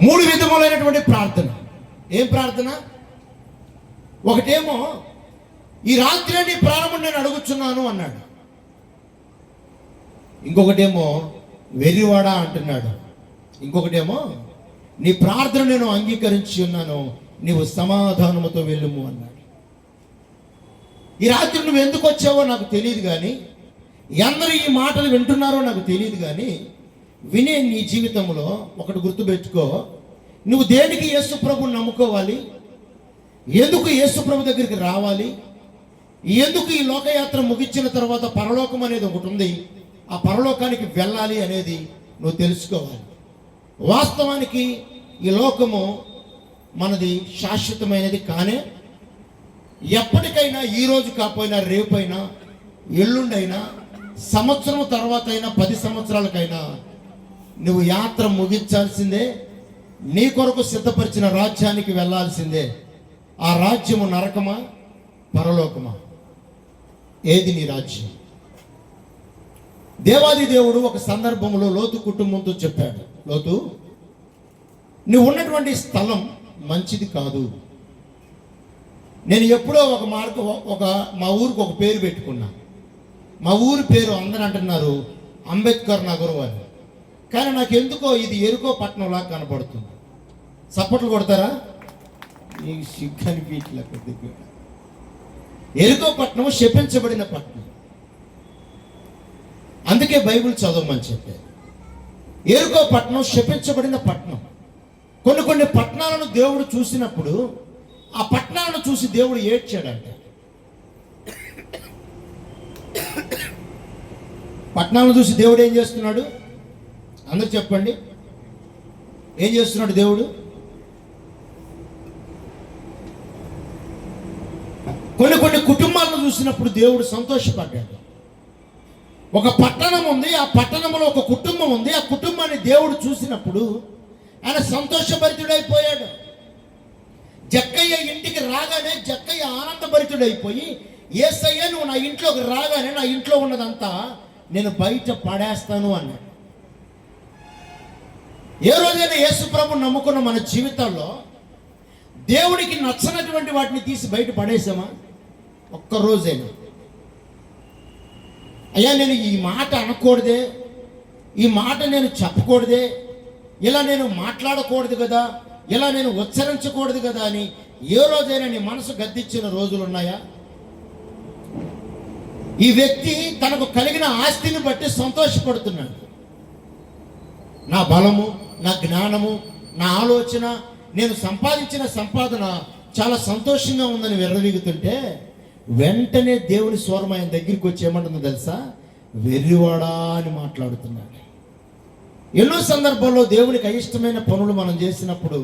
మూడు విధములైనటువంటి ప్రార్థన. ఏం ప్రార్థన? ఒకటేమో ఈ రాత్రి నీ ప్రాణం నేను అడుగుచున్నాను అన్నాడు. ఇంకొకటేమో వెర్రివాడా అంటున్నాడు. ఇంకొకటేమో నీ ప్రార్థన నేను అంగీకరించి ఉన్నాను, నీవు సమాధానముతో వెళ్ళుము అన్నాడు. ఈ రాత్రి నువ్వు ఎందుకు వచ్చావో నాకు తెలియదు, కానీ అందరూ ఈ మాటలు వింటున్నారో నాకు తెలియదు, కానీ వినే నీ జీవితంలో ఒకటి గుర్తుపెట్టుకో. నువ్వు దేనికి యేసు ప్రభుని నమ్ముకోవాలి, ఎందుకు యేసు ప్రభు దగ్గరికి రావాలి, ఎందుకు ఈ లోకయాత్ర ముగించిన తర్వాత పరలోకం అనేది ఒకటి ఉంది, ఆ పరలోకానికి వెళ్ళాలి అనేది నువ్వు తెలుసుకోవాలి. వాస్తవానికి ఈ లోకము మనది శాశ్వతమైనది కానే. ఎప్పటికైనా, ఈరోజు కాకపోయినా, రేపైనా, ఎల్లుండైనా, సంవత్సరం తర్వాత అయినా, 10 సంవత్సరాలకైనా నువ్వు యాత్ర ముగించాల్సిందే. నీ కొరకు సిద్ధపరిచిన రాజ్యానికి వెళ్ళాల్సిందే. ఆ రాజ్యము నరకమా, పరలోకమా? ఏది నీ రాజ్యం? దేవాది దేవుడు ఒక సందర్భంలో లోతు కుటుంబంతో చెప్పాడు, లోతు, నువ్వు ఉన్నటువంటి స్థలం మంచిది కాదు. నేను ఎప్పుడో మా ఊరికి ఒక పేరు పెట్టుకున్నా. మా ఊరి పేరు అందరూ అంటున్నారు అంబేద్కర్ నగరం అని, కానీ నాకు ఎందుకో ఇది ఎరుకో పట్టణంలా కనపడుతుంది. సపోర్ట్లు కొడతారా? నీకు సిగ్గనిపించలే. కొద్దిగా ఎరుకో పట్టణం శపించబడిన పట్టణం, అందుకే బైబిల్ చదవమని చెప్పారు. ఎరుకో పట్టణం శపించబడిన పట్టణం. కొన్ని పట్టణాలను దేవుడు చూసినప్పుడు ఆ పట్టణాలను చూసి దేవుడు ఏడ్చాడంట. పట్టణాలను చూసి దేవుడు ఏం చేస్తున్నాడు? అందరూ చెప్పండి, ఏం చేస్తున్నాడు దేవుడు? కొన్ని కుటుంబాలను చూసినప్పుడు దేవుడు సంతోషపడ్డాడు. ఒక పట్టణం ఉంది, ఆ పట్టణంలో ఒక కుటుంబం ఉంది. ఆ కుటుంబాన్ని దేవుడు చూసినప్పుడు ఆయన సంతోషభరితుడైపోయాడు. జక్కయ్య ఇంటికి రాగానే జక్కయ్య ఆనందభరితుడైపోయి, యేసయ్య నువ్వు నా ఇంట్లోకి రాగానే నా ఇంట్లో ఉన్నదంతా నేను బయట పడేస్తాను అన్నాడు. ఏ రోజైనా యేసు ప్రభువుని నమ్ముకున్న మన జీవితాల్లో దేవుడికి నచ్చనటువంటి వాటిని తీసి బయట పడేసామా? ఒక్కరోజైనా అయ్యా నేను ఈ మాట అనకూడదే, ఈ మాట నేను చెప్పకూడదే, ఇలా నేను మాట్లాడకూడదు కదా, ఇలా నేను ఉచ్చరించకూడదు కదా అని ఏ రోజైనా నీ మనసు గద్దించిన రోజులు ఉన్నాయా? ఈ వ్యక్తి తనకు కలిగిన ఆస్తిని బట్టి సంతోషపడుతున్నాడు. నా బలము, నా జ్ఞానము, నా ఆలోచన, నేను సంపాదించిన సంపాదన చాలా సంతోషంగా ఉందని విర్రవీగుతుంటే వెంటనే దేవుని స్వరం ఆయన దగ్గరికి వచ్చి ఏమంటుందో తెలుసా? వెర్రివాడా అని మాట్లాడుతున్నాడు. ఎన్నో సందర్భాల్లో దేవునికి అయిష్టమైన పనులు మనం చేసినప్పుడు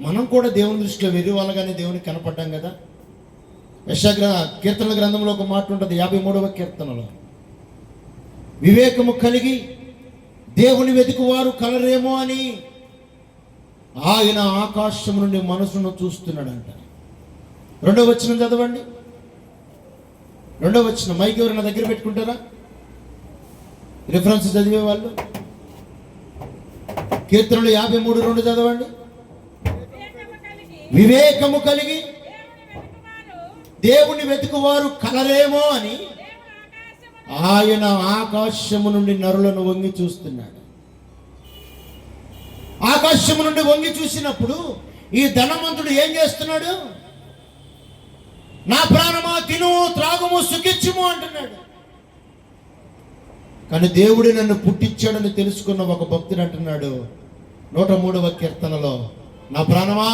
మనం కూడా దేవుని దృష్టిలో వెర్రివాళ్ళగానే దేవునికి కనపడ్డాం కదా. కీర్తనల గ్రంథంలో ఒక మాట ఉంటుంది, 53వ కీర్తనలో, వివేకము కలిగి దేవుని వెతుకువారు కలరేమో అని ఆయన ఆకాశం నుండి మనసును చూస్తున్నాడంట. 2వ వచనం చదవండి. 2వ వచనం మైక్ ఎవరైనా దగ్గర పెట్టుకుంటారా? రిఫరెన్స్ చదివే వాళ్ళు కీర్తనలు 53:2 చదవండి. వివేకము కలిగి దేవుని వెతుకువారు కలరేమో అని ఆయన ఆకాశము నుండి నరులను వంగి చూస్తున్నాడు. ఆకాశము నుండి వంగి చూసినప్పుడు ఈ ధనవంతుడు ఏం చేస్తున్నాడు? నా ప్రాణమా తిను, త్రాగుము, సుఖించుము అంటున్నాడు. కానీ దేవుడు నన్ను పుట్టించాడని తెలుసుకున్న ఒక భక్తుడు అంటున్నాడు 103వ కీర్తనలో, నా ప్రాణమా,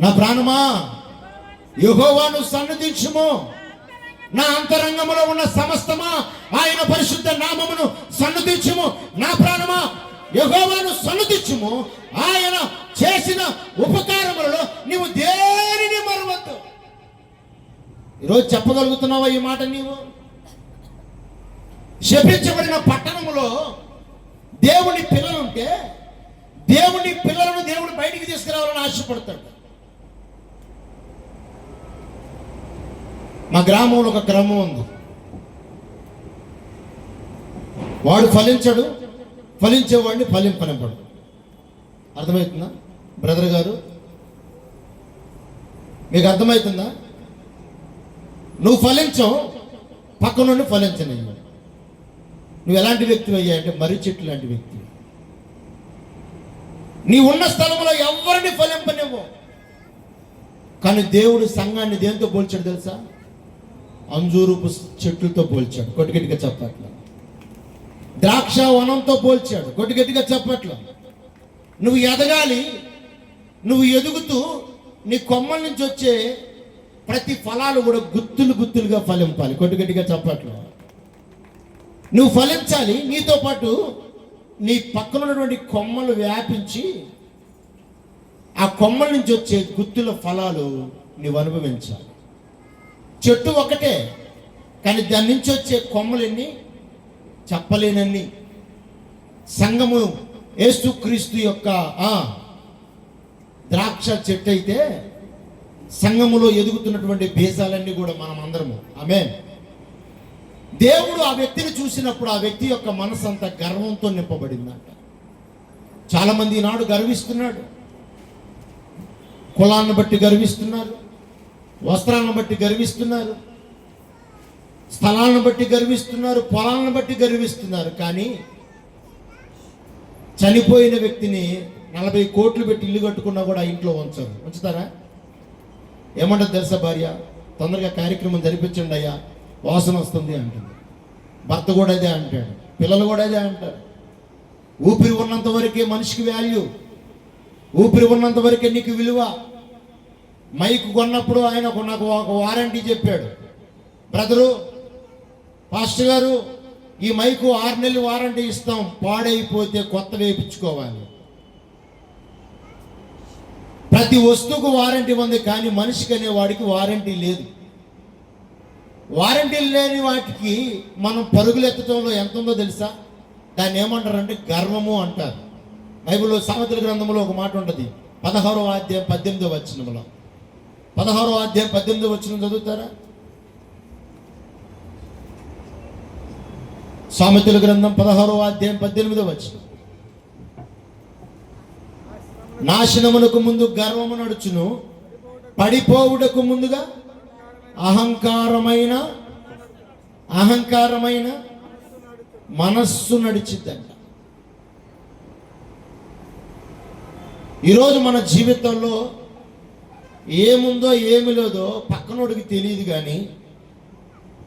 నా ప్రాణమా యెహోవాను సన్నిధించుము, నా అంతరంగములో ఉన్న సమస్తమా ఆయన పరిశుద్ధ నామమును సన్నిధించుము. నా ప్రాణమా యెహోవాను సన్నిధించుము, ఆయన చేసిన ఉపకారములలో నీవు దేనిని మరవద్దు. ఈరోజు చెప్పగలుగుతున్నావా ఈ మాట? నీవు శపించబడిన పట్టణములో దేవుని పిల్లలుంటే దేవుని పిల్లలను దేవుడు బయటికి తీసుకురావాలని ఆశపడతాడు. మా గ్రామంలో ఒక క్రమం ఉంది. వాడు ఫలించడు, ఫలించేవాడిని ఫలింపనివ్వడు. అర్థమవుతుందా బ్రదర్ గారు? మీకు అర్థమవుతుందా? నువ్వు ఫలించవు, పక్క నుండి ఫలించని. నువ్వు ఎలాంటి వ్యక్తి అయ్యా అంటే మర్రి చెట్టు లాంటి వ్యక్తి. నీ ఉన్న స్థలంలో ఎవరిని ఫలింపనివ్వు. కానీ దేవుడు సంఘాన్ని దేంతో పోల్చాడు తెలుసా? అంజూరుపు చెట్లతో పోల్చాడు. కొట్టుగట్టిగా చెప్పట్ల. ద్రాక్ష వనంతో పోల్చాడు. కొట్టుగట్టిగా చెప్పట్ల. నువ్వు ఎదగాలి. నువ్వు ఎదుగుతూ నీ కొమ్మల నుంచి వచ్చే ప్రతి ఫలాలు కూడా గుత్తులు గుత్తులుగా ఫలింపాలి. కొట్టుగట్టిగా చెప్పట్ల. నువ్వు ఫలించాలి. నీతో పాటు నీ పక్కన ఉన్నటువంటి కొమ్మలు వ్యాపించి ఆ కొమ్మల నుంచి వచ్చే గుత్తుల ఫలాలు నీవు అనుభవించాలి. చెట్టు ఒకటే, కానీ దాని నుంచి వచ్చే కొమ్మలు ఎన్ని చెప్పలేనన్ని. సంఘము యేసుక్రీస్తు యొక్క ద్రాక్ష చెట్టు అయితే సంఘములో ఎదుగుతున్నటువంటి బీజాలన్నీ కూడా మనం అందరము. ఆమేన్. దేవుడు ఆ వ్యక్తిని చూసినప్పుడు ఆ వ్యక్తి యొక్క మనసు అంతా గర్వంతో నింపబడిందంట. చాలా మంది ఈనాడు గర్విస్తున్నాడు. కులాలను బట్టి గర్విస్తున్నారు, వస్త్రాలను బట్టి గర్విస్తున్నారు, స్థలాలను బట్టి గర్విస్తున్నారు, పొలాలను బట్టి గర్విస్తున్నారు. కానీ చనిపోయిన వ్యక్తిని 40 కోట్లు పెట్టి ఇల్లు కట్టుకున్నా కూడా ఇంట్లో ఉంచరు. ఉంచుతారా? ఏమంటారు తెలుసా? భార్య తొందరగా కార్యక్రమం జరిపించండి అయ్యా, వాసన వస్తుంది అంటుంది. భర్త కూడా అదే అంటాడు, పిల్లలు కూడా అదే అంటారు. ఊపిరి ఉన్నంత వరకే మనిషికి వాల్యూ, ఊపిరి ఉన్నంత వరకే నీకు విలువ. మైక్ కొన్నప్పుడు ఆయన నాకు ఒక వారంటీ చెప్పాడు. బ్రదరు, పాస్టర్ గారు, ఈ మైకు 6 నెలలు వారంటీ ఇస్తాం, పాడైపోతే కొత్త వేయించుకోవాలి. ప్రతి వస్తువుకు వారంటీ ఉంది, కానీ మనిషికి అనేవాడికి వారంటీ లేదు. వారంటీ లేని వాటికి మనం పరుగులు ఎత్తడంలో ఎంత ఉందో తెలుసా? దాన్ని ఏమంటారంటే గర్వము అంటారు. బైబిల్లో సామెతల గ్రంథంలో ఒక మాట ఉంటుంది, 16వ అధ్యాయం 18వ వచనంలో. 16వ అధ్యాయం 18వ వచనం చదువుతారా? సామెతల గ్రంథం 16వ అధ్యాయం 18వ వచనం. నాశనమునకు ముందు గర్వము నడుచును, పడిపోవుటకు ముందుగా అహంకారమైన మనస్సు నడిచిద్దంట. ఈరోజు మన జీవితంలో ఏముందో ఏమి లేదో పక్కనోడికి తెలియదు, కానీ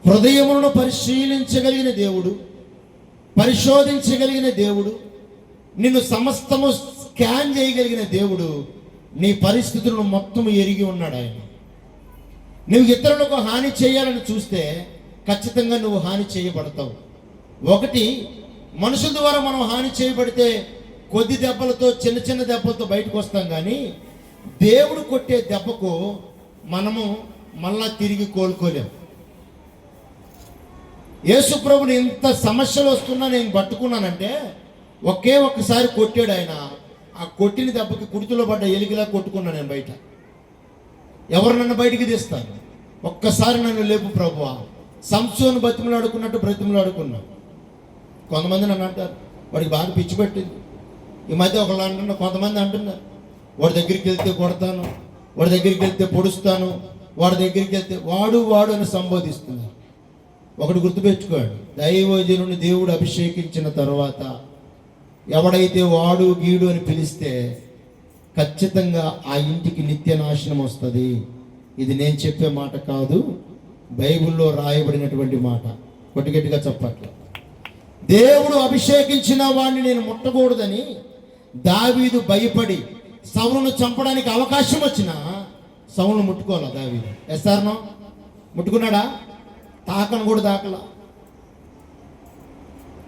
హృదయములను పరిశీలించగలిగిన దేవుడు, పరిశోధించగలిగిన దేవుడు, నిన్ను సమస్తము స్కాన్ చేయగలిగిన దేవుడు నీ పరిస్థితులను మొత్తం ఎరిగి ఉన్నాడు. ఆయన నువ్వు ఇతరులకు హాని చేయాలని చూస్తే ఖచ్చితంగా నువ్వు హాని చేయబడతావు. ఒకటి, మనుషుల ద్వారా మనం హాని చేయబడితే కొద్ది దెబ్బలతో, చిన్న చిన్న దెబ్బలతో బయటకు వస్తాం, కానీ దేవుడు కొట్టే దెబ్బకు మనము మళ్ళా తిరిగి కోలుకోలేం. యేసు ప్రభుని ఇంత సమస్యలు వస్తున్నా నేను పట్టుకున్నానంటే ఒకే ఒక్కసారి కొట్టాడు ఆయన. ఆ కొట్టిన దెబ్బకి కుడితిలో పడ్డ ఎలిగిలా కొట్టుకున్నా నేను బయట. ఎవరు నన్ను బయటికి తీస్తారు? ఒక్కసారి నన్ను లేపు ప్రభువా. సంసోను బ్రతిమలాడుకున్నట్టు బ్రతిమలాడుకున్నా. కొంతమంది నన్ను అంటారు, వాడికి బాగా పిచ్చి పెట్టింది. ఈ మధ్య ఒకళ్ళు అంటున్నారు, కొంతమంది అంటున్నారు, వాడి దగ్గరికి వెళ్తే కొడతాను, వాడి దగ్గరికి వెళ్తే పొడుస్తాను, వాడి దగ్గరికి వెళ్తే వాడు అని సంబోధిస్తున్నారు. ఒకటి గుర్తుపెట్టుకోండి, దైవజనుని దేవుడు అభిషేకించిన తర్వాత ఎవడైతే వాడు గీడు అని పిలిస్తే ఖచ్చితంగా ఆ ఇంటికి నిత్య నాశనం వస్తుంది. ఇది నేను చెప్పే మాట కాదు, బైబిల్లో రాయబడినటువంటి మాట. గట్టిగా చెప్పట్ల. దేవుడు అభిషేకించిన వాడిని నేను ముట్టకూడదని దావీదు భయపడి సౌలును చంపడానికి అవకాశం వచ్చినా సౌలును ముట్టుకోవాలా దావీదు? ఎస్ఆర్నో ముట్టుకున్నాడా? తాకను కూడా తాకలా.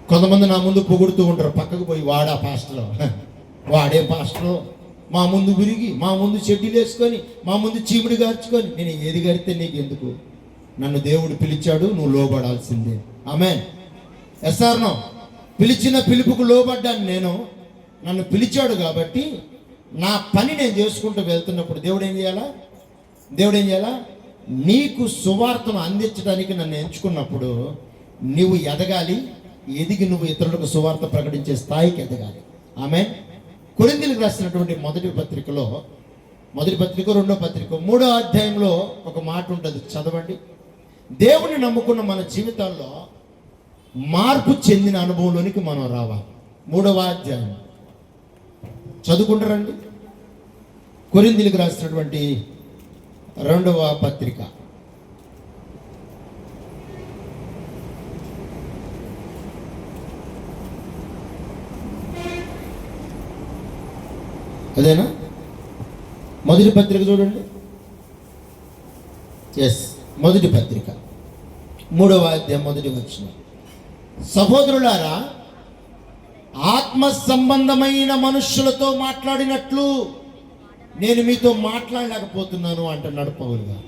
కొంతమంది నా ముందు పొగుడుతూ ఉంటారు, పక్కకు పోయి వాడా పాస్టర్, వాడే పాస్టర్, మా ముందు విరిగి, మా ముందు చెడ్డీలు వేసుకొని, మా ముందు చీమిడి గార్చుకొని. నేను ఏది గడితే నీకు ఎందుకు? నన్ను దేవుడు పిలిచాడు, నువ్వు లోబడాల్సిందే. ఆమేన్. ఎస్ఆర్నో పిలిచిన పిలుపుకు లోబడ్డాను నేను. నన్ను పిలిచాడు కాబట్టి నా పని నేను చేసుకుంటూ వెళ్తున్నప్పుడు దేవుడు ఏం చేయాలా? నీకు సువార్తను అందించడానికి నన్ను ఎంచుకున్నప్పుడు నువ్వు ఎదగాలి. ఎదిగి నువ్వు ఇతరులకు సువార్త ప్రకటించే స్థాయికి ఎదగాలి. ఆమేన్. కొరింథీయులకు రాసినటువంటి మొదటి పత్రిక 2వ పత్రిక 3వ అధ్యాయంలో ఒక మాట ఉంటుంది, చదవండి. దేవుని నమ్ముకున్న మన జీవితాల్లో మార్పు చెందిన అనుభవంలోనికి మనం రావాలి. 3వ అధ్యాయం చదువుకుంటారండి. కొరింథీయులకు రాసినటువంటి 2వ పత్రిక. అదేనా? మొదటి పత్రిక చూడండి. మొదటి పత్రిక 3వ అధ్యాయం 1వ వచనం. సహోదరులారా, ఆత్మ సంబంధమైన మనుష్యులతో మాట్లాడినట్లు నేను మీతో మాట్లాడలేకపోతున్నాను అంటున్నాడు పౌలు గారు.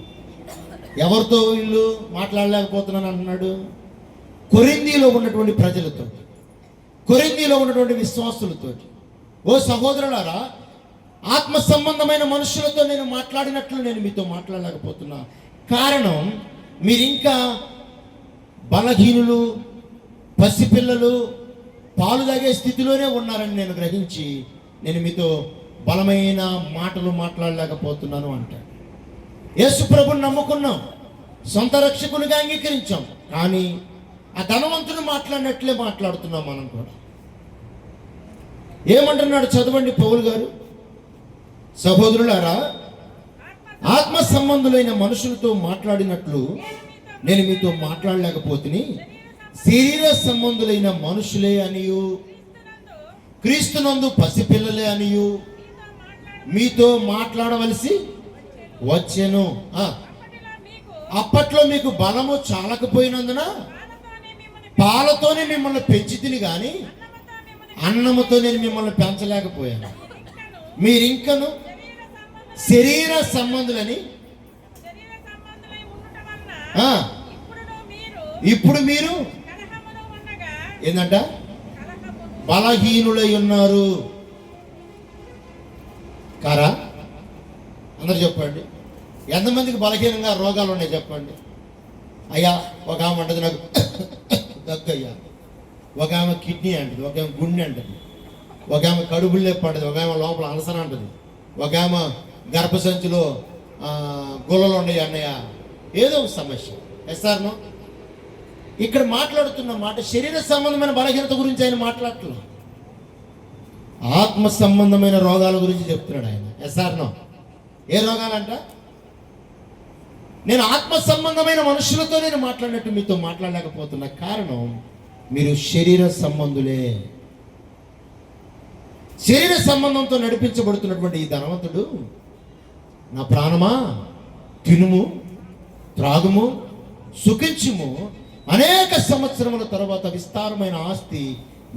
ఎవరితో వీళ్ళు మాట్లాడలేకపోతున్నాను అంటున్నాడు? కొరింథీలో ఉన్నటువంటి ప్రజలతో, కొరింథీలో ఉన్నటువంటి విశ్వాసులతో. ఓ సహోదరులారా, ఆత్మ సంబంధమైన మనుషులతో నేను మాట్లాడినట్లు నేను మీతో మాట్లాడలేకపోతున్నా. కారణం, మీరింకా బలహీనులు, పసిపిల్లలు, పాలు తాగే స్థితిలోనే ఉన్నారని నేను గ్రహించి నేను మీతో బలమైన మాటలు మాట్లాడలేకపోతున్నాను అంటాడు. యేసు ప్రభుని నమ్ముకున్నాం, సొంత రక్షకునిగా అంగీకరించాం, కానీ ఆ ధనవంతుడు మాట్లాడినట్లే మాట్లాడుతున్నాం మనం కూడా. ఏమంటున్నాడు చదవండి పౌలు గారు. సహోదరులారా, ఆత్మ సంబంధులైన మనుషులతో మాట్లాడినట్లు నేను మీతో మాట్లాడలేకపోతుని, శరీర సంబంధులైన మనుషులే అనియు క్రీస్తునందు పసిపిల్లలే అనియు మీతో మాట్లాడవలసి వచ్చెను. అప్పట్లో మీకు బలము చాలకపోయినందున పాలతోనే మిమ్మల్ని పెంచితిని కానీ అన్నముతో నేను మిమ్మల్ని పెంచలేకపోయాను. మీరింకను శరీర సంబంధులని, ఇప్పుడు మీరు ఏంటంట బలహీనులై ఉన్నారు. కారా? అందరు చెప్పండి. ఎంతమందికి బలహీనంగా రోగాలు ఉన్నాయి చెప్పండి. అయ్యా, ఒక ఆమె అంటది నాకు దగ్గయ్యా, ఒక ఆమె కిడ్నీ అంటది, ఒక ఆమె గుండె అంటది, ఒక ఆమె కడుపులు నొప్పి అంటది, ఒక ఆమె లోపల అలసర అంటది, ఒక ఆమె గర్భసంచిలో గుల్లలు ఉన్నాయి అన్నయ్య, ఏదో ఒక సమస్య. ఎస్ఆర్నో ఇక్కడ మాట్లాడుతున్న మాట శరీర సంబంధమైన బలహీనత గురించి ఆయన మాట్లాడట్లేదు, ఆత్మ సంబంధమైన రోగాల గురించి చెప్తున్నాడు ఆయన. ఎస్ఆర్నో ఏ రోగాలంట? నేను ఆత్మ సంబంధమైన మనుషులతో నేను మాట్లాడినట్టు మీతో మాట్లాడలేకపోతున్నా. కారణం, మీరు శరీర సంబంధులే. శరీర సంబంధంతో నడిపించబడుతున్నటువంటి ఈ ధనవంతుడు, నా ప్రాణమా తినుము, త్రాగుము, సుఖించుము, అనేక సంవత్సరముల తర్వాత విస్తారమైన ఆస్తి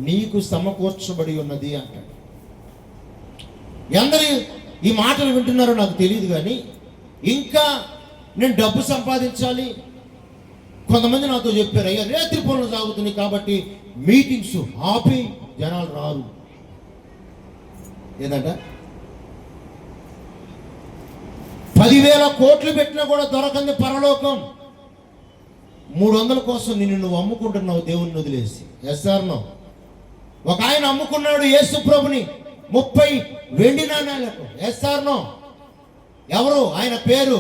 నీకు సమకూర్చబడి ఉన్నది అంటాడు. అందరూ ఈ మాటలు వింటున్నారో నాకు తెలియదు, కానీ ఇంకా నేను డబ్బు సంపాదించాలి. కొంతమంది నాతో చెప్పారు, అయ్యా రేత్రి పనులు సాగుతున్నాయి కాబట్టి మీటింగ్స్ ఆపి జనాలు రారు. ఏదంట 10,000 కోట్లు పెట్టినా కూడా దొరకంది పరలోకం. 300 కోసం నువ్వు అమ్ముకుంటున్నావు దేవుణ్ణి వదిలేసి. ఎస్ఆర్నో ఒక ఆయన అమ్ముకున్నాడు యేసు ప్రభుని 30 వెండి నాణాలకు. ఎస్ఆర్నో ఎవరు? ఆయన పేరు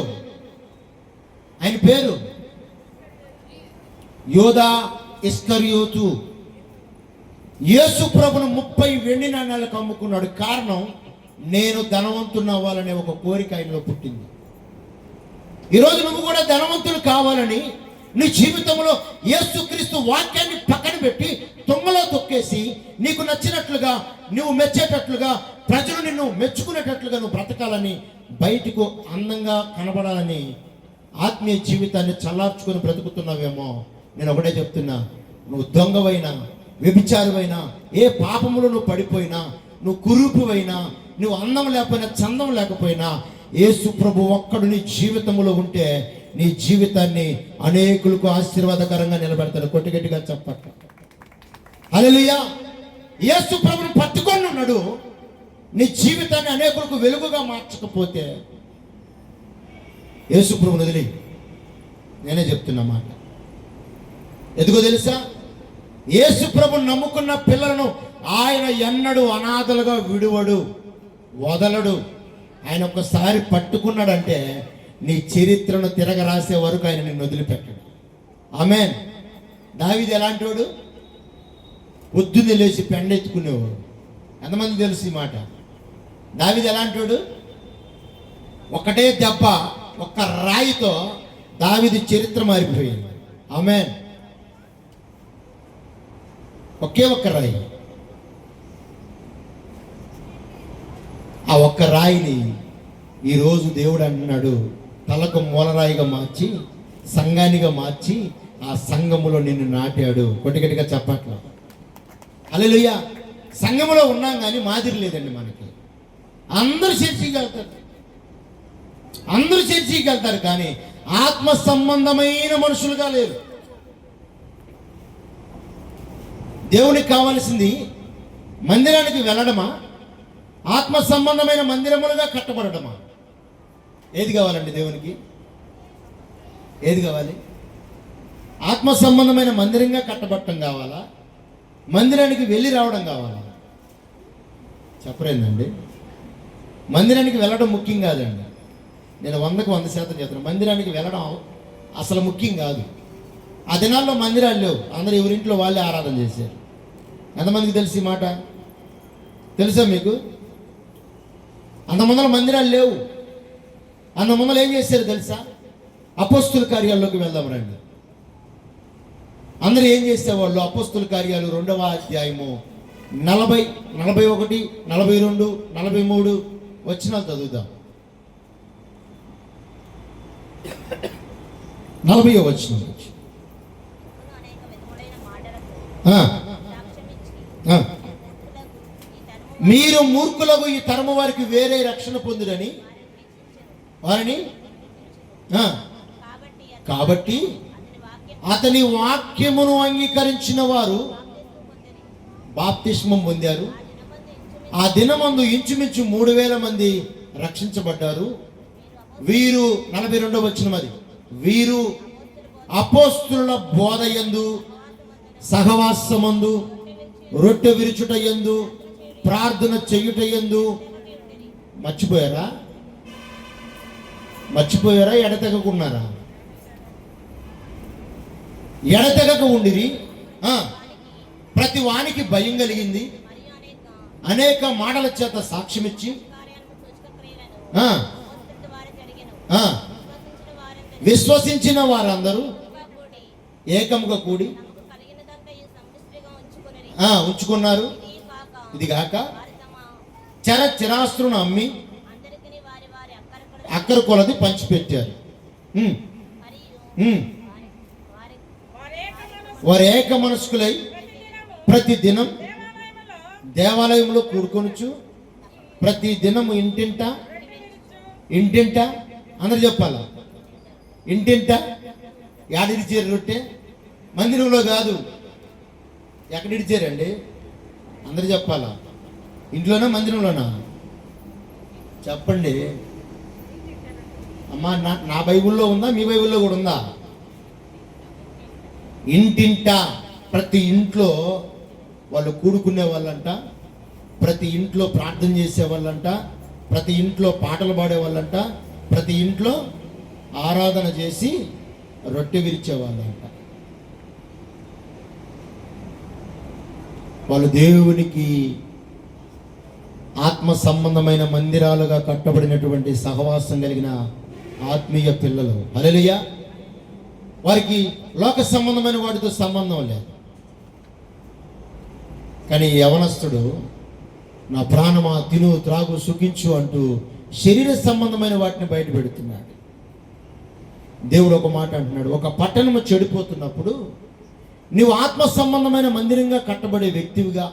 యోధా ఇస్కరియోతు. యేసు ప్రభును 30 వెండి నాణాలకు అమ్ముకున్నాడు. కారణం, నేను ధనవంతుని అవ్వాలనే ఒక కోరిక ఆయనలో పుట్టింది. ఈరోజు నువ్వు కూడా ధనవంతులు కావాలని నీ జీవితంలో యేసుక్రీస్తు వాక్యాన్ని పక్కన పెట్టి తొంగలో తొక్కేసి నీకు నచ్చినట్లుగా, నువ్వు మెచ్చేటట్లుగా, ప్రజలు నిన్ను మెచ్చుకునేటట్లుగా నువ్వు బ్రతకాలని, బయటకు అందంగా కనబడాలని ఆత్మీయ జీవితాన్ని చల్లార్చుకొని బ్రతుకుతున్నావేమో. నేను ఒకటే చెప్తున్నా, నువ్వు దొంగవైనా, వ్యభిచారమైనా, ఏ పాపములో నువ్వు పడిపోయినా, నువ్వు కురూపువైనా, నువ్వు అందం లేకపోయినా, చందం లేకపోయినా, యేసు ప్రభు ఒక్కడు నీ జీవితంలో ఉంటే నీ జీవితాన్ని అనేకులకు ఆశీర్వాదకరంగా నిలబెడతాడు. కొట్టిగట్టిగా చెప్పట్ల. హల్లెలూయా. యేసు ప్రభుని పట్టుకొని ఉన్నాడు. నీ జీవితాన్ని అనేకులకు వెలుగుగా మార్చకపోతే యేసు ప్రభుని వదిలి. నేనే చెప్తున్నా మాట. ఎందుకో తెలుసా? యేసు ప్రభుని నమ్ముకున్న పిల్లలను ఆయన ఎన్నడూ అనాథలుగా విడువడు, వదలడు. ఆయన ఒక్కసారి పట్టుకున్నాడంటే నీ చరిత్రను తిరగరాసే వరకు ఆయన నిన్ను వదిలిపెట్టడు. ఆమేన్. దావీదు ఎలాంటి వాడు? పొద్దున్నే లేచి పెండెత్తుకునేవాడు. ఎంతమంది తెలుసు ఈ మాట? దావీదు ఎలాంటి వాడు? ఒకటే దెబ్బ, ఒక్క రాయితో దావీదు చరిత్ర మారిపోయింది. ఆమేన్. ఒకే ఒక్క రాయి. ఆ ఒక్క రాయిని ఈరోజు దేవుడు అంటున్నాడు, తలకు మూలరాయిగా మార్చి, సంఘానిగా మార్చి, ఆ సంఘములో నిన్ను నాటాడు. కొట్టిగట్టిగా చెప్పట్ల. హల్లెలూయా. సంఘములో ఉన్నాం కానీ మాదిరి లేదండి మనకి. అందరూ చర్చికి వెళ్తారు, అందరూ చర్చికి వెళ్తారు, కానీ ఆత్మ సంబంధమైన మనుషులుగా లేరు. దేవునికి కావాల్సింది మందిరానికి వెళ్ళడమా, ఆత్మ సంబంధమైన మందిరములుగా కట్టబడటమా? ఏది కావాలండి దేవునికి? ఏది కావాలి? ఆత్మ సంబంధమైన మందిరంగా కట్టబడటం కావాలా, మందిరానికి వెళ్ళి రావడం కావాలా? చెప్పరేందండి? మందిరానికి వెళ్ళడం ముఖ్యం కాదండి. నేను 100% చెప్తాను, మందిరానికి వెళ్ళడం అసలు ముఖ్యం కాదు. ఆ దినాల్లో మందిరాలు లేవు, అందరూ ఎవరింట్లో వాళ్ళే ఆరాధన చేశారు. ఎంతమందికి తెలిసి ఈ మాట? తెలుసా మీకు? అంత ముందర మందిరాలు లేవు. అంత ముందర ఏం చేశారు తెలుసా? అపోస్తుల కార్యాల్లోకి వెళ్దాం రండి. అందరూ ఏం చేసేవాళ్ళు? అపోస్తుల కార్యాలు 2వ అధ్యాయము 40, 41, 42, 43 వచనాలు చదువుదాం. 40వ వచనం. మీరు మూర్ఖులకు ఈ తరము వారికి వేరే రక్షణ పొందురని వారిని, కాబట్టి అతని వాక్యమును అంగీకరించిన వారు బాప్తిస్మం పొందారు. ఆ దినమందు ఇంచుమించు 3000 మంది రక్షించబడ్డారు. వీరు 42వ వచనం, అది వీరు అపోస్తుల బోధయందు, సహవాసమందు, రొట్టె విరుచుట యందు, ప్రార్థన చెయ్యుట యందు మర్చిపోయారా? ఎడతెగకున్నారా? ఎడతెగక ఉండిరి. ప్రతి వానికి భయం కలిగింది. అనేక మాటల చేత సాక్ష్యమిచ్చి విశ్వసించిన వారందరూ ఏకముగా కూడి ఉంచుకున్నారు. ఇది కాక చిరాస్తులను అమ్మి అక్కర కొలది పంచిపెట్టారు. వారు ఏక మనస్కులై ప్రతి దినం దేవాలయంలో కూడుకొనుచు, ప్రతి దినము ఇంటింట అందరు చెప్పాలా? ఇంటింట యాడిడిచేరు రొట్టె. మందిరంలో కాదు, ఎక్కడిడిచారండి? అందరు చెప్పాలా? ఇంట్లోనా మందిరంలోనా? చెప్పండి అమ్మా. నా బైబిల్లో ఉందా? మీ బైబిల్లో కూడా ఉందా? ఇంటింట, ప్రతి ఇంట్లో వాళ్ళు కూడుకునే వాళ్ళంట, ప్రతి ఇంట్లో ప్రార్థన చేసే వాళ్ళంట, ప్రతి ఇంట్లో పాటలు పాడే వాళ్ళంట, ప్రతి ఇంట్లో ఆరాధన చేసి రొట్టె విరిచే వాళ్ళంట. వాళ్ళు దేవునికి ఆత్మ సంబంధమైన మందిరాలుగా కట్టబడినటువంటి సహవాసం కలిగిన ఆత్మీయ పిల్లలు. హల్లెలూయా. వారికి లోక సంబంధమైన వాటితో సంబంధం లేదు. కానీ యవనస్తుడు నా ప్రాణమా తిను త్రాగు సుఖించు అంటూ శరీర సంబంధమైన వాటిని బయట పెడుతున్నాడు. దేవుడు ఒక మాట అంటున్నాడు, ఒక పట్టణము చెడిపోతున్నప్పుడు నీవు ఆత్మ సంబంధమైన మందిరంగా కట్టబడే వ్యక్తివిగా,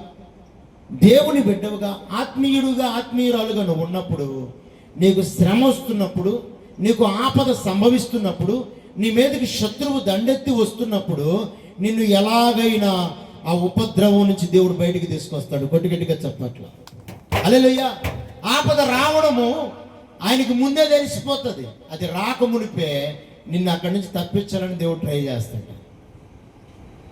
దేవుని బిడ్డవుగా, ఆత్మీయుడుగా, ఆత్మీయురాలుగా నువ్వు ఉన్నప్పుడు, నీకు శ్రమ వస్తున్నప్పుడు, నీకు ఆపద సంభవిస్తున్నప్పుడు, నీ మీదకి శత్రువు దండెత్తి వస్తున్నప్పుడు, నిన్ను ఎలాగైనా ఆ ఉపద్రవం నుంచి దేవుడు బయటికి తీసుకొస్తాడు. గట్టిగా చెప్పట్లా. హల్లెలూయా. ఆపద రావడము ఆయనకి ముందే తెలిసిపోతుంది. అది రాకమునిపే నిన్ను అక్కడి నుంచి తప్పించాలని దేవుడు ట్రై చేస్తాడు.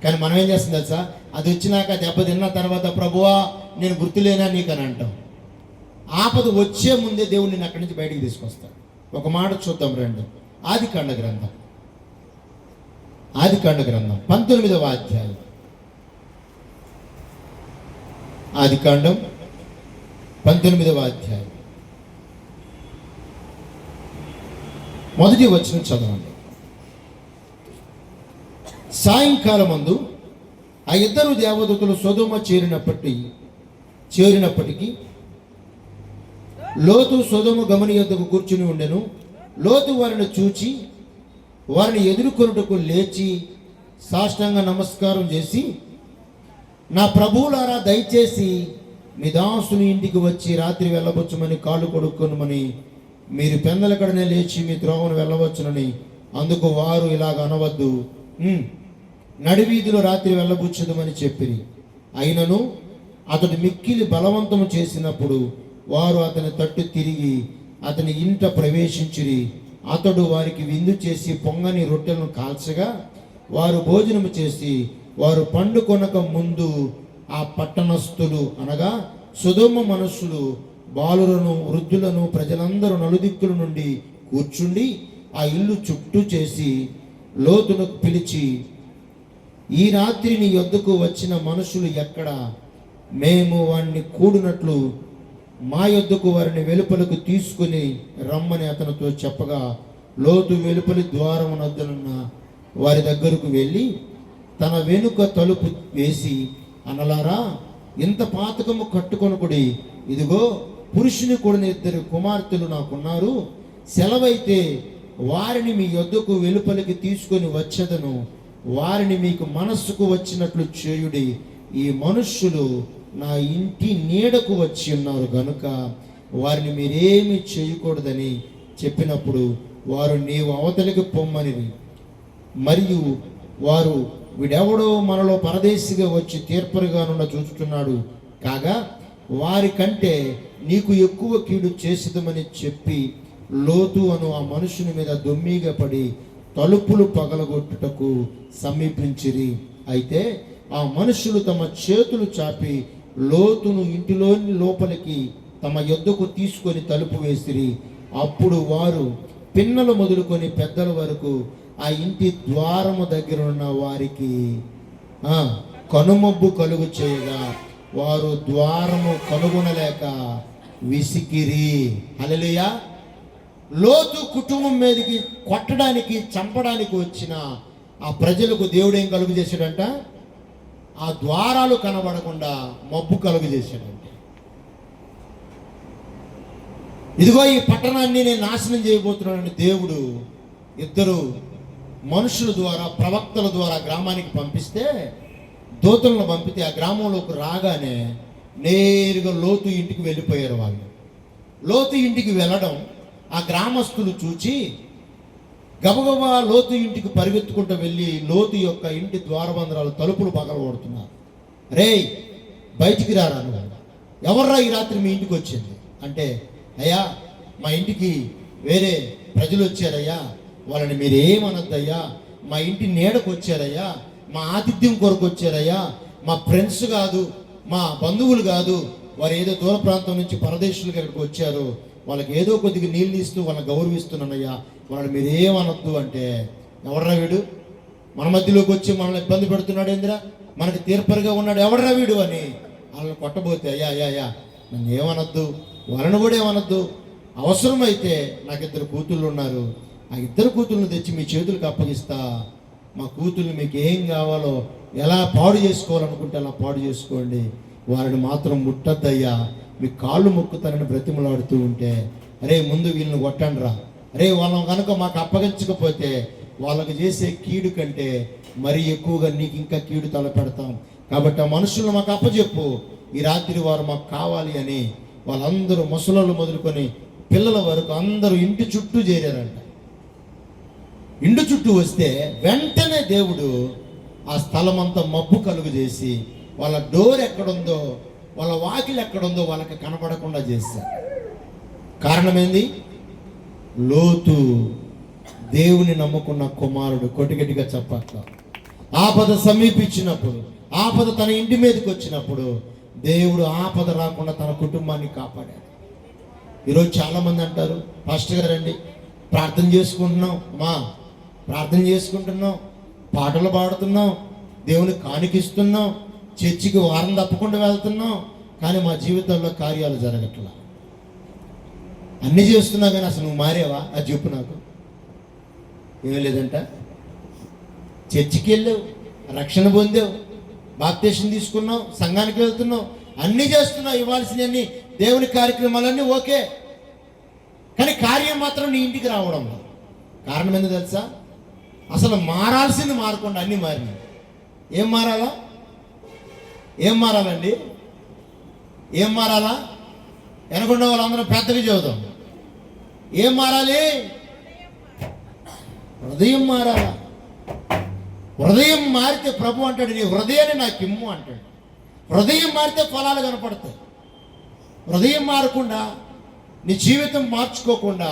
కానీ మనం ఏం చేస్తుంది తెలుసా, అది వచ్చినాక దెబ్బ తిన్న తర్వాత ప్రభువా నేను గుర్తులేనా నీకు అని అంటాం. ఆపద వచ్చే ముందే దేవుడు నిన్ను అక్కడి నుంచి బయటికి తీసుకొస్తాడు. ఒక మాట చూద్దాం రండి. ఆదికాండ గ్రంథం 19వ అధ్యాయం. ఆదికాండం 19వ అధ్యాయం మొదటి వచనం చదవండి. సాయంకాలం మందు ఆ ఇద్దరు దేవదూతలు సొదొమ చేరినప్పటికీ లోతు సొదొమ గమని యొద్దకు కూర్చుని ఉండెను. లోతు వారిని చూచి వారిని ఎదుర్కొనుటకు లేచి సాష్టాంగ నమస్కారం చేసి, నా ప్రభువులారా దయచేసి మీ దాసుని ఇంటికి వచ్చి రాత్రి వెళ్ళవచ్చుమని కాళ్ళు కొడుకొనుమని మీరు పెందలకడనే లేచి మీ త్రోవను వెళ్ళవచ్చునని. అందుకు వారు ఇలాగ అనవద్దు, నడివీధిలో రాత్రి వెళ్ళబుచ్చుదమని చెప్పిరి. అయినను అతడు మిక్కిలి బలవంతము చేసినప్పుడు వారు అతని తట్టు తిరిగి అతని ఇంట ప్రవేశించిరి. అతడు వారికి విందు చేసి పొంగని రొట్టెలను కాల్చగా వారు భోజనము చేసి వారు పండుకొనక ముందు ఆ పట్టణస్థులు అనగా సొదొమ మనుష్యులు బాలులను వృద్ధులను ప్రజలందరూ నలుదిక్కుల నుండి కూర్చుండి ఆ ఇల్లు చుట్టూ చేసి లోతును పిలిచి, ఈ రాత్రి నీ యొద్దకు వచ్చిన మనుషులు ఎక్కడ? మేము వారిని కూడినట్లు మా యొద్దకు వారిని వెలుపలకు తీసుకుని రమ్మని అతనితో చెప్పగా, లోతు వెలుపలి ద్వారమునొద్దనున్న వారి దగ్గరకు వెళ్ళి తన వెనుక తలుపు వేసి, అనలారా ఇంత పాతకము కట్టుకొనుకుడి, ఇదిగో పురుషుని కూడిన 2 కుమార్తెలు నాకున్నారు. సెలవైతే వారిని మీ యొద్దకు వెలుపలికి తీసుకొని వచ్చేదను. వారిని మీకు మనస్సుకు వచ్చినట్లు చేయుడి. ఈ మనుష్యులు నా ఇంటి నీడకు వచ్చి ఉన్నారు గనుక వారిని మీరేమి చేయకూడదని చెప్పినప్పుడు వారు నీవు అవతలికి పొమ్మనిది. మరియు వారు, వీడెవడో మనలో పరదేశిగా వచ్చి తీర్పరుగానున్న చూస్తున్నాడు కాగా వారి కంటే నీకు ఎక్కువ కీడు చేసిదమని చెప్పి లోతు అను ఆ మనుషుని మీద దొమ్మిగా పడి తలుపులు పగలగొట్టుటకు సమీపించిరి. అయితే ఆ మనుషులు తమ చేతులు చాపి లోతును ఇంటిలోని లోపలికి తమ యొద్దకు తీసుకొని తలుపు వేసిరి. అప్పుడు వారు పిన్నలు మొదలుకొని పెద్దల వరకు ఆ ఇంటి ద్వారము దగ్గర ఉన్న వారికి కనుమబ్బు కలుగు చేయగా వారు ద్వారము కనుగొనలేక విసికిరి. హల్లెలూయా. లోతు కుటుంబం మీదకి కొట్టడానికి చంపడానికి వచ్చిన ఆ ప్రజలకు దేవుడు ఏం కలుగు చేశాడంట? ఆ ద్వారాలు కనబడకుండా మబ్బు కలుగు చేశాడంట. ఇదిగో ఈ పట్టణాన్ని నేను నాశనం చేయబోతున్నానని దేవుడు 2 మనుషుల ద్వారా, ప్రవక్తల ద్వారా గ్రామానికి పంపిస్తే, దూతలను పంపితే ఆ గ్రామంలోకి రాగానే నేరుగా లోతు ఇంటికి వెళ్ళిపోయారు. వాళ్ళు లోతు ఇంటికి వెళ్ళడం ఆ గ్రామస్తులు చూచి గబగబా లోతు ఇంటికి పరిగెత్తుకుంటూ వెళ్ళి లోతు యొక్క ఇంటి ద్వారబంధరాలు తలుపులు పగలగొడుతున్నారు. రేయ్ బయటికి రారా, ఎవర్రా ఈ రాత్రి మీ ఇంటికి వచ్చింది అంటే, అయ్యా మా ఇంటికి వేరే ప్రజలు వచ్చారయ్యా, వాళ్ళని మీరేమనొద్దయ్యా, మా ఇంటి నీడకు వచ్చారయ్యా, మా ఆతిథ్యం కొరకు వచ్చారయ్యా, మా ఫ్రెండ్స్ కాదు, మా బంధువులు కాదు, వారు ఏదో దూర ప్రాంతం నుంచి పరదేశులకు ఇక్కడికి వచ్చారు, వాళ్ళకి ఏదో కొద్దిగా నీళ్ళు ఇస్తూ వాళ్ళని గౌరవిస్తున్నానయ్యా, వాళ్ళని మీరేమనొద్దు అంటే, ఎవడ్రా వీడు మన మధ్యలోకి వచ్చి మనల్ని ఇబ్బంది పెడుతున్నాడు ఏందిరా, మనకి తీర్పరిగా ఉన్నాడు, ఎవడ్రా వీడు అని వాళ్ళని కొట్టబోతే, అయ్యా అయ్యా అయ్యా నన్ను ఏమనొద్దు, వాళ్ళని కూడా ఏమనొద్దు, అవసరమైతే నాకు 2 కూతుళ్ళు ఉన్నారు, ఆ 2 కూతుళ్ళని తెచ్చి మీ చేతులకు అప్పగిస్తా, మా కూతుర్ని మీకు ఏం కావాలో ఎలా పాడు చేసుకోవాలనుకుంటే అలా పాడు చేసుకోండి, వారిని మాత్రం ముట్టద్దయ్యా, మీ కాళ్ళు మొక్కుతానని బ్రతిమలాడుతూ ఉంటే, అరే ముందు వీళ్ళని కొట్టండి రా, అరే వాళ్ళని కనుక మాకు అప్పగించకపోతే వాళ్ళకి చేసే కీడు కంటే మరీ ఎక్కువగా నీకు ఇంకా కీడు తలపెడతాం, కాబట్టి ఆ మనుషులను మాకు అప్పచెప్పు, ఈ రాత్రి వారు మాకు కావాలి అని వాళ్ళందరూ ముసలోళ్ళు మొదలుకొని పిల్లల వరకు అందరూ ఇంటి చుట్టూ చేరారంట. ఇంటి చుట్టూ వస్తే వెంటనే దేవుడు ఆ స్థలం అంతా మబ్బు కలుగు చేసి వాళ్ళ డోర్ ఎక్కడుందో, వాళ్ళ వాకిలు ఎక్కడుందో వాళ్ళకి కనపడకుండా చేశారు. కారణం ఏంది? లోతు దేవుని నమ్ముకున్న కుమారుడు. కొట్టిగట్టిగా చెప్పక్క. ఆపద సమీపించినప్పుడు, ఆపద తన ఇంటి మీదకి వచ్చినప్పుడు దేవుడు ఆపద రాకుండా తన కుటుంబాన్ని కాపాడాడు. ఈరోజు చాలామంది అంటారు, పాస్టర్ గారండి ప్రార్థన చేసుకుంటున్నాం, ప్రార్థన చేసుకుంటున్నాం, పాటలు పాడుతున్నాం, దేవునికి కానుకిస్తున్నాం, చర్చికి వారం తప్పకుండా వెళ్తున్నాం, కానీ మా జీవితంలో కార్యాలు జరగట్లా. అన్నీ చేస్తున్నా కానీ అసలు నువ్వు మారేవా? అది చెప్పు నాకు. ఏమీ లేదంట. చర్చికి వెళ్ళావు, రక్షణ పొందావు, బాప్తీసం తీసుకున్నావు, సంఘానికి వెళ్తున్నావు, అన్నీ చేస్తున్నావు, ఇవ్వాల్సినవన్నీ దేవుని కార్యక్రమాలన్నీ ఓకే, కానీ కార్యం మాత్రం నీ ఇంటికి రావడం లేదు. కారణం ఏందో తెలుసా? అసలు మారాల్సింది మారకుండా అన్నీ మారినాయి. ఏం మారాలా? ఏం మారాలండి? ఏం మారాలా? వెనకున్న వాళ్ళందరం పెద్దగా చదువుతాం. ఏం మారాలి? హృదయం మారాలా. హృదయం మారితే ప్రభు అంటాడు, నీ హృదయాన్ని నాకు ఇమ్ము అంటాడు. హృదయం మారితే ఫలాలు కనపడతాయి. హృదయం మారకుండా, నీ జీవితం మార్చుకోకుండా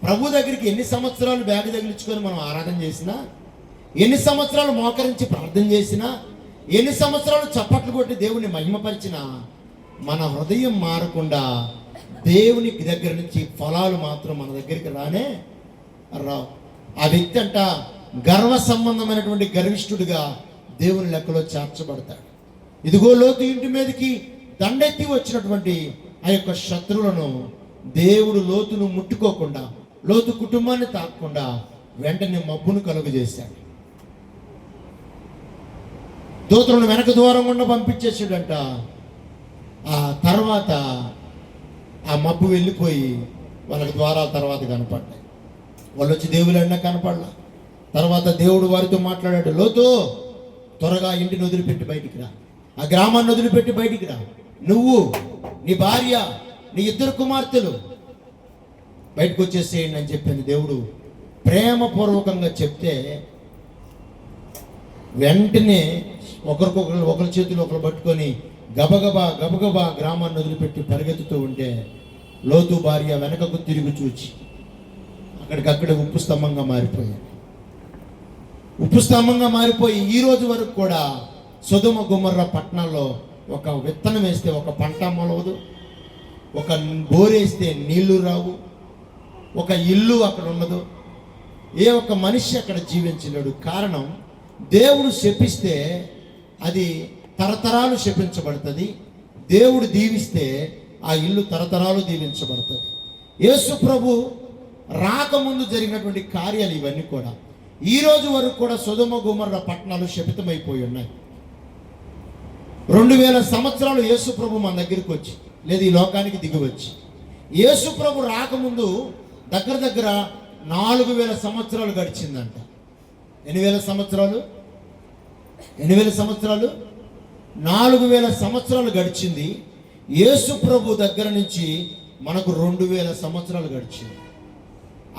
ప్రభు దగ్గరికి ఎన్ని సంవత్సరాలు బ్యాగ్ తగిలించుకొని మనం ఆరాధన చేసినా, ఎన్ని సంవత్సరాలు మోకరించి ప్రార్థన చేసినా, ఎన్ని సంవత్సరాలు చప్పట్లు కొట్టి దేవుని మహిమపరిచినా, మన హృదయం మారకుండా దేవుని దగ్గర నుంచి ఫలాలు మాత్రం మన దగ్గరికి రావు. ఆ వ్యక్తి అంట గర్వ సంబంధమైనటువంటి గర్విష్ఠుడిగా దేవుని లెక్కలో చేర్చబడతాడు. ఇదిగో లోతు ఇంటి మీదకి దండెత్తి వచ్చినటువంటి ఆ యొక్క శత్రువులను దేవుడు లోతును ముట్టుకోకుండా, లోతు కుటుంబాన్ని తాకకుండా వెంటనే మబ్బును కలుగజేశాడు. దూతలను వెనక దూరం గుండా పంపించేసాడంట. ఆ తర్వాత ఆ మబ్బు వెళ్ళిపోయి వాళ్ళకి ద్వారాల తర్వాత కనపడ్డాయి. వాళ్ళు వచ్చి దేవుడు అన్నా కనపడలా. తర్వాత దేవుడు వారితో మాట్లాడాడు, లోతు త్వరగా ఇంటిని వదిలిపెట్టి బయటికి రా, ఆ గ్రామాన్ని వదిలిపెట్టి బయటికి రా, నువ్వు, నీ భార్య, నీ 2 కుమార్తెలు బయటకు వచ్చేసేయండి అని చెప్పింది. దేవుడు ప్రేమపూర్వకంగా చెప్తే వెంటనే ఒకరి చేతులు ఒకరు పట్టుకొని గబగబా గ్రామాన్ని వదిలిపెట్టి పరిగెత్తుతూ ఉంటే లోతు భార్య వెనకకు తిరిగి చూచి అక్కడికక్కడే ఉప్పు స్తంభంగా మారిపోయి ఈ రోజు వరకు కూడా సొదొమ గొమొర్రా పట్టణాల్లో ఒక విత్తనం వేస్తే ఒక పంట మొలవదు, ఒక బోరేస్తే నీళ్లు రావు, ఒక ఇల్లు అక్కడ ఉండదు, ఏ ఒక్క మనిషి అక్కడ జీవించలేడు. కారణం, దేవుడు శపిస్తే అది తరతరాలు శపించబడుతుంది, దేవుడు దీవిస్తే ఆ ఇల్లు తరతరాలు దీవించబడుతుంది. యేసు ప్రభు రాకముందు జరిగినటువంటి కార్యాలు ఇవన్నీ కూడా ఈ రోజు వరకు కూడా సొదొమ గొమొర్రా పట్టణాలు శపితమైపోయి ఉన్నాయి. 2000 సంవత్సరాలు యేసు ప్రభు మన దగ్గరికి వచ్చి, లేదు ఈ లోకానికి దిగి వచ్చి, యేసు ప్రభు రాకముందు దగ్గర 4000 సంవత్సరాలు గడిచిందంట. 8000 సంవత్సరాలు 4000 సంవత్సరాలు గడిచింది. యేసు ప్రభు దగ్గర నుంచి మనకు 2000 సంవత్సరాలు గడిచింది.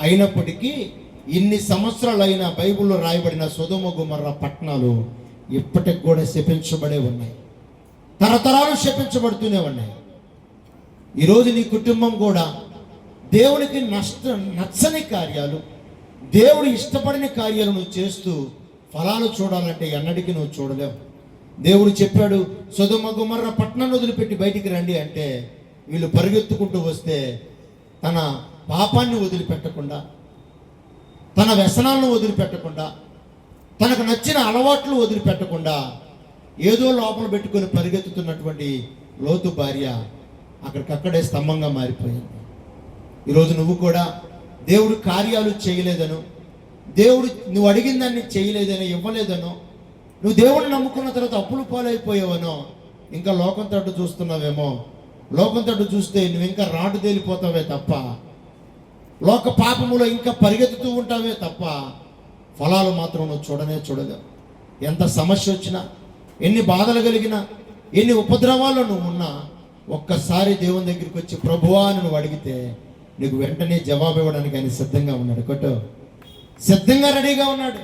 అయినప్పటికీ ఇన్ని సంవత్సరాలైన బైబిల్లో రాయబడిన సొదొమ గొమొర్రా పట్టణాలు ఇప్పటికి కూడా శపించబడే ఉన్నాయి, తరతరాలు శపించబడుతూనే ఉన్నాయి. ఈరోజు నీ కుటుంబం కూడా దేవునికి నచ్చని కార్యాలు, దేవుడు ఇష్టపడిన కార్యాలు నువ్వు చేస్తూ ఫలాలు చూడాలంటే ఎన్నటికీ నువ్వు చూడలేవు. దేవుడు చెప్పాడు, సొదొమ గొమొర్రా పట్టణాన్ని వదిలిపెట్టి బయటికి రండి అంటే వీళ్ళు పరిగెత్తుకుంటూ వస్తే తన పాపాన్ని వదిలిపెట్టకుండా, తన వ్యసనాలను వదిలిపెట్టకుండా, తనకు నచ్చిన అలవాట్లు వదిలిపెట్టకుండా ఏదో లోపల పెట్టుకొని పరిగెత్తుతున్నటువంటి లోతు భార్య అక్కడికక్కడే స్తంభంగా మారిపోయింది. ఈరోజు నువ్వు కూడా దేవుడు కార్యాలు చేయలేదనో, దేవుడు నువ్వు అడిగిన దాన్ని చేయలేదనో, ఇవ్వలేదనో, నువ్వు దేవుడిని నమ్ముకున్న తర్వాత అప్పులు పాలైపోయావనో, ఇంకా లోకం తట్టు చూస్తున్నావేమో, లోకం తట్టు చూస్తే నువ్వు ఇంకా రాటు తేలిపోతావే తప్ప, లోక పాపములో ఇంకా పరిగెత్తుతూ ఉంటావే తప్ప ఫలాలు మాత్రం నువ్వు చూడలేవు. ఎంత సమస్య వచ్చినా, ఎన్ని బాధలు కలిగినా, ఎన్ని ఉపద్రవాల్లో నువ్వు ఉన్నా ఒక్కసారి దేవుని దగ్గరికి వచ్చి ప్రభువా అని నువ్వు అడిగితే నీకు వెంటనే జవాబు ఇవ్వడానికి ఆయన సిద్ధంగా ఉన్నాడు. సిద్ధంగా రెడీగా ఉన్నాడు.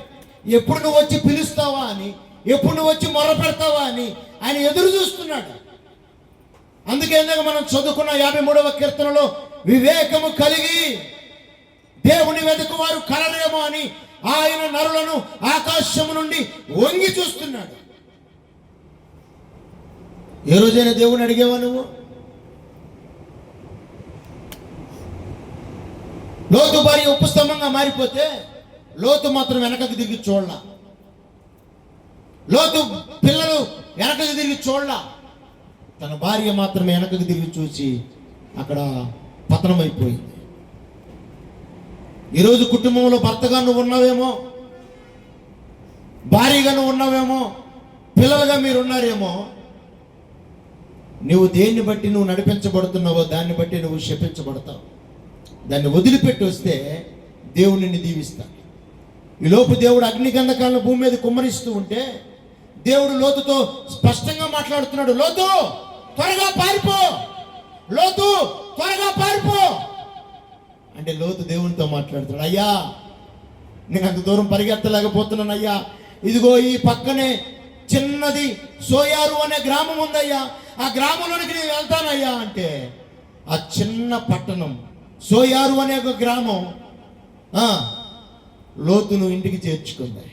ఎప్పుడు నువ్వు వచ్చి పిలుస్తావా అని, ఎప్పుడు నువ్వు వచ్చి మొర పెడతావా అని ఆయన ఎదురు చూస్తున్నాడు. అందుకే మనం చదువుకున్న 53వ కీర్తనలో వివేకము కలిగి దేవుని వెతుకు వారు కలరేమో అని ఆయన నరులను ఆకాశము నుండి వంగి చూస్తున్నాడు. ఏ రోజైనా దేవుని అడిగేవా నువ్వు? లోతు భార్య ఉపస్తంభంగా మారిపోతే లోతు మాత్రం వెనకకు తిరిగి చూడలా. లోతు పిల్లలు వెనకకు తిరిగి చూడలా. తన భార్య మాత్రం వెనకకు తిరిగి చూసి అక్కడ పతనమైపోయింది. ఈరోజు కుటుంబంలో భర్తగా నువ్వు ఉన్నావేమో, భార్యగా నువ్వు ఉన్నావేమో, పిల్లలుగా మీరు ఉన్నారేమో. నువ్వు దేన్ని బట్టి నువ్వు నడిపించబడుతున్నావో దాన్ని బట్టి నువ్వు శపించబడతావు. దాన్ని వదిలిపెట్టి వస్తే దేవుడు నిన్ను దీవిస్తాడు. ఈలోపు దేవుడు అగ్నిగంధకాలను భూమి మీద కుమ్మరిస్తూ ఉంటే దేవుడు లోతుతో స్పష్టంగా మాట్లాడుతున్నాడు. లోతు త్వరగా పారిపో, లోతు త్వరగా పారిపో అంటే లోతు దేవునితో మాట్లాడుతున్నాడు. అయ్యా, నేను అంత దూరం పరిగెత్తలేకపోతున్నాను అయ్యా. ఇదిగో ఈ పక్కనే చిన్నది సోయారు అనే గ్రామం ఉందయ్యా, ఆ గ్రామంలోనికి నేను వెళ్తానయ్యా అంటే ఆ చిన్న పట్టణం సోయారు అనే ఒక గ్రామం లోతును ఇంటికి చేర్చుకుంది.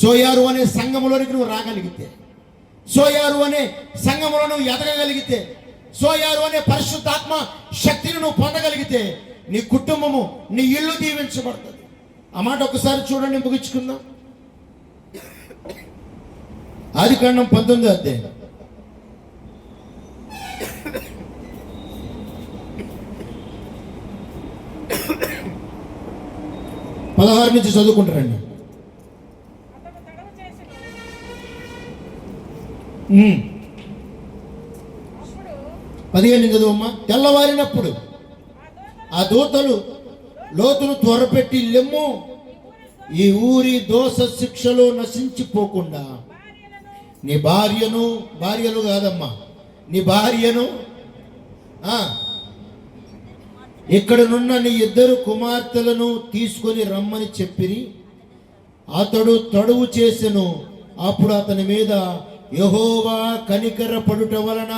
సోయారు అనే సంఘములోనికి నువ్వు రాగలిగితే, సోయారు అనే సంఘములో నువ్వు ఎదగగలిగితే, సోయారు అనే పరిశుద్ధాత్మ శక్తిని నువ్వు పొందగలిగితే నీ కుటుంబము, నీ ఇల్లు దీవించబడుతుంది. ఆ మాట ఒకసారి చూడండి, ముగించుకుందాం. ఆదికాండం 19వ అధ్యాయం 16 నుంచి చదువుకుంటారండి. 15 నుంచి చదువమ్మా. తెల్లవారినప్పుడు ఆ దూతలు లోతును త్వరపెట్టి, లెమ్ము, ఈ ఊరి దోష శిక్షలో నశించిపోకుండా నీ భార్యను, భార్యలు కాదమ్మా, నీ భార్యను, ఇక్కడనున్న నీ 2 కుమార్తెలను తీసుకొని రమ్మని చెప్పిరి. అతడు తడువు చేసెను. అప్పుడు అతని మీద యెహోవా కనికరపడుట వలన,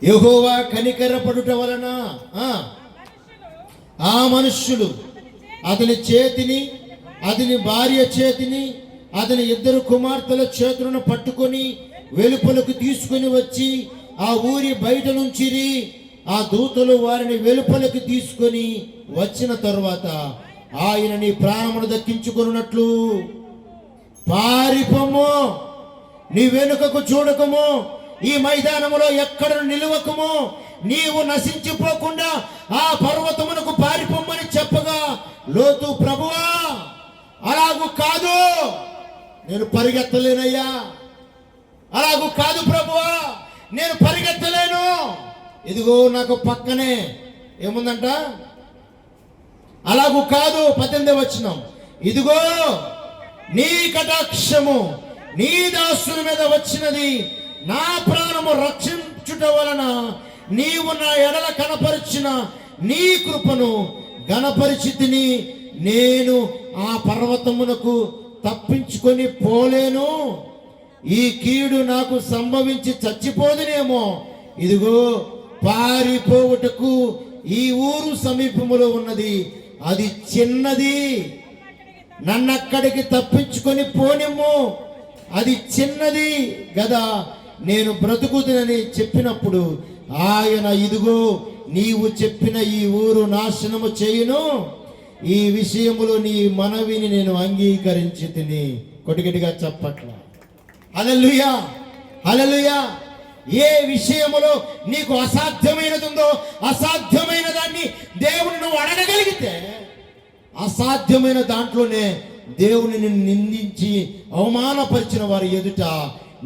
యెహోవా కనికరపడుట వలన ఆ మనుష్యులు అతని చేతిని, అతని భార్య చేతిని, అతని 2 కుమార్తెల చేతులను పట్టుకొని వెలుపలకు తీసుకొని వచ్చి ఆ ఊరి బయట నుంచిరి. ఆ దూతలు వారిని వెలుపలకు తీసుకొని వచ్చిన తరువాత ఆయన నీ ప్రాణమును దక్కించుకొనున్నట్లు పారిపోము, నీ వెనుకకు చూడకము, ఈ మైదానములో ఎక్కడ నిలువకము, నీవు నశించిపోకుండా ఆ పర్వతమునకు పారిపోమని చెప్పగా లోతు, ప్రభువా అలాగూ కాదు, నేను పరిగెత్తలేనయ్యా, అలాగూ కాదు ప్రభువా, నేను పరిగెత్తలేను. ఇదిగో నాకు పక్కనే ఏముందంట, అలాగూ కాదు. 18వ వచనం, ఇదిగో నీ కటాక్షము నీ దాసుల మీద వచ్చినది, నా ప్రాణము రక్షించుట వలన నీవు నా ఎడల కనపరిచిన నీ కృపను గణపరిచితిని. నేను ఆ పర్వతమునకు తప్పించుకొని పోలేను, ఈ కీడు నాకు సంభవించి చచ్చిపోదునేమో. ఇదిగో పారిపోవుటకు ఈ ఊరు సమీపములో ఉన్నది, అది చిన్నది, నన్నక్కడికి తప్పించుకొని పోనిమ్ము, అది చిన్నది గదా, నేను బ్రతుకుతునని చెప్పినప్పుడు ఆయన, ఇదిగో నీవు చెప్పిన ఈ ఊరు నాశనము చేయును, ఈ విషయములో నీ మనవిని నేను అంగీకరించి తిని. కొటిగటిగా చెప్పట్ల. హల్లెలూయా, హల్లెలూయా. ఏ విషయములో నీకు అసాధ్యమైనది ఉందో, అసాధ్యమైన దాన్ని దేవుని నువ్వు అడగగలిగితే, అసాధ్యమైన దాంట్లోనే దేవుని నిన్ను నిందించి అవమానపరిచిన వారి ఎదుట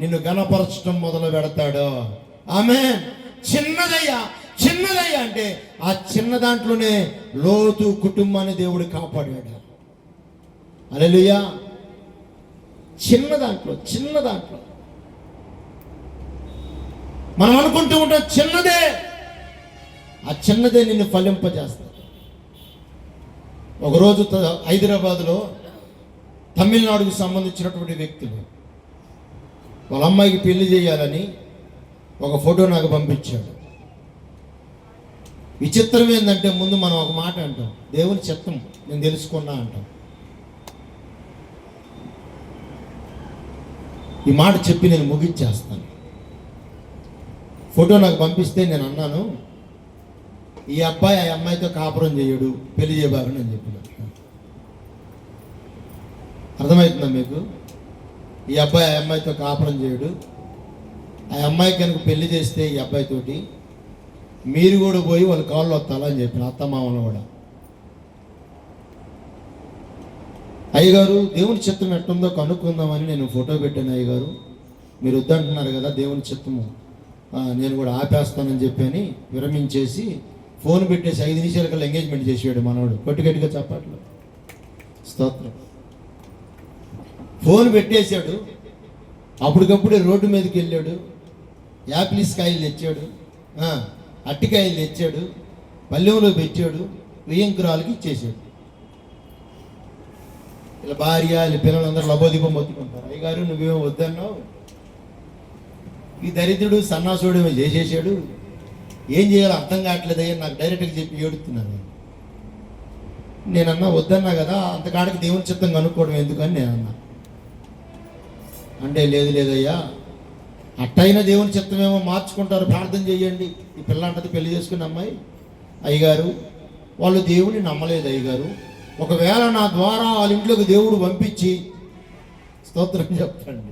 నిన్ను గణపరచడం మొదలు పెడతాడు. ఆమేన్. చిన్నదయ్యా, చిన్నదయ్యా అంటే ఆ చిన్న దాంట్లోనే లోతు కుటుంబాన్ని దేవుడు కాపాడాడు. హల్లెలూయా. చిన్న దాంట్లో మనం అనుకుంటూ ఉంటాం చిన్నదే, ఆ చిన్నదే నిన్ను ఫలింపజేస్తుంది. ఒకరోజు హైదరాబాద్లో తమిళనాడుకు సంబంధించినటువంటి వ్యక్తులు వాళ్ళ అమ్మాయికి పెళ్లి చేయాలని ఒక ఫోటో నాకు పంపించాడు. విచిత్రం ఏంటంటే, ముందు మనం ఒక మాట అంటాం, దేవుని చిత్తం. నేను తెలుసుకున్నా అంటాం. ఈ మాట చెప్పి నేను ముగించేస్తాను. ఫోటో నాకు పంపిస్తే నేను అన్నాను, ఈ అబ్బాయి ఆ అమ్మాయితో కాపురం చేయడు, పెళ్లి చేయబాగని అని చెప్పిన. అర్థమవుతుందా మీకు? ఈ అబ్బాయి ఆ అమ్మాయితో కాపురం చేయడు, ఆ అమ్మాయి కనుక పెళ్లి చేస్తే ఈ అబ్బాయితోటి మీరు కూడా పోయి వాళ్ళ కాళ్ళు వస్తాలా అని చెప్పిన, అత్తమామలు కూడా. అయ్యగారు దేవుని చిత్తం ఎట్టుందో కనుక్కుందామని నేను ఫోటో పెట్టాను. అయ్యగారు మీరు వద్దంటున్నారు కదా, దేవుని చిత్తము నేను కూడా ఆపేస్తానని చెప్పని విరమించేసి ఫోన్ పెట్టేసి 5 నిమిషాల కల్లా ఎంగేజ్మెంట్ చేసాడు మనోడు. గట్టిగా చెప్పట్లు. స్తోత్రం. ఫోన్ పెట్టేశాడు, అప్పటికప్పుడే రోడ్డు మీదకి వెళ్ళాడు, యాపిల్స్ కాయలు తెచ్చాడు, అట్టికాయలు తెచ్చాడు, పల్లెంలో పెట్టాడు, వియంకురాలకి ఇచ్చేసాడు. ఇలా భార్య ఇలా పిల్లలందరూ లబోదీపం మొత్తుకుంటారు. అయ్యగారు నువ్వేమో వద్దన్నావు, ఈ దరిద్రుడు సన్నాసుడు ఏమో చేసేసాడు, ఏం చేయాలో అర్థం కావట్లేదయ్యా నాకు డైరెక్ట్గా చెప్పి ఏడుతున్నాను. నేనన్నా వద్దన్నా కదా, అంతకాడికి దేవుని చిత్తం కనుక్కోవడం ఎందుకని నేనన్నా. అంటే లేదయ్యా, అట్టయినా దేవుని చిత్తమేమో మార్చుకుంటారు, ప్రార్థన చేయండి. ఈ పిల్ల అంటది పెళ్లి చేసుకున్న అమ్మాయి. అయ్యగారు వాళ్ళు దేవుని నమ్మలేదు అయ్యగారు, ఒకవేళ నా ద్వారా వాళ్ళ ఇంట్లోకి దేవుడు పంపించి, స్తోత్రం చెప్పండి,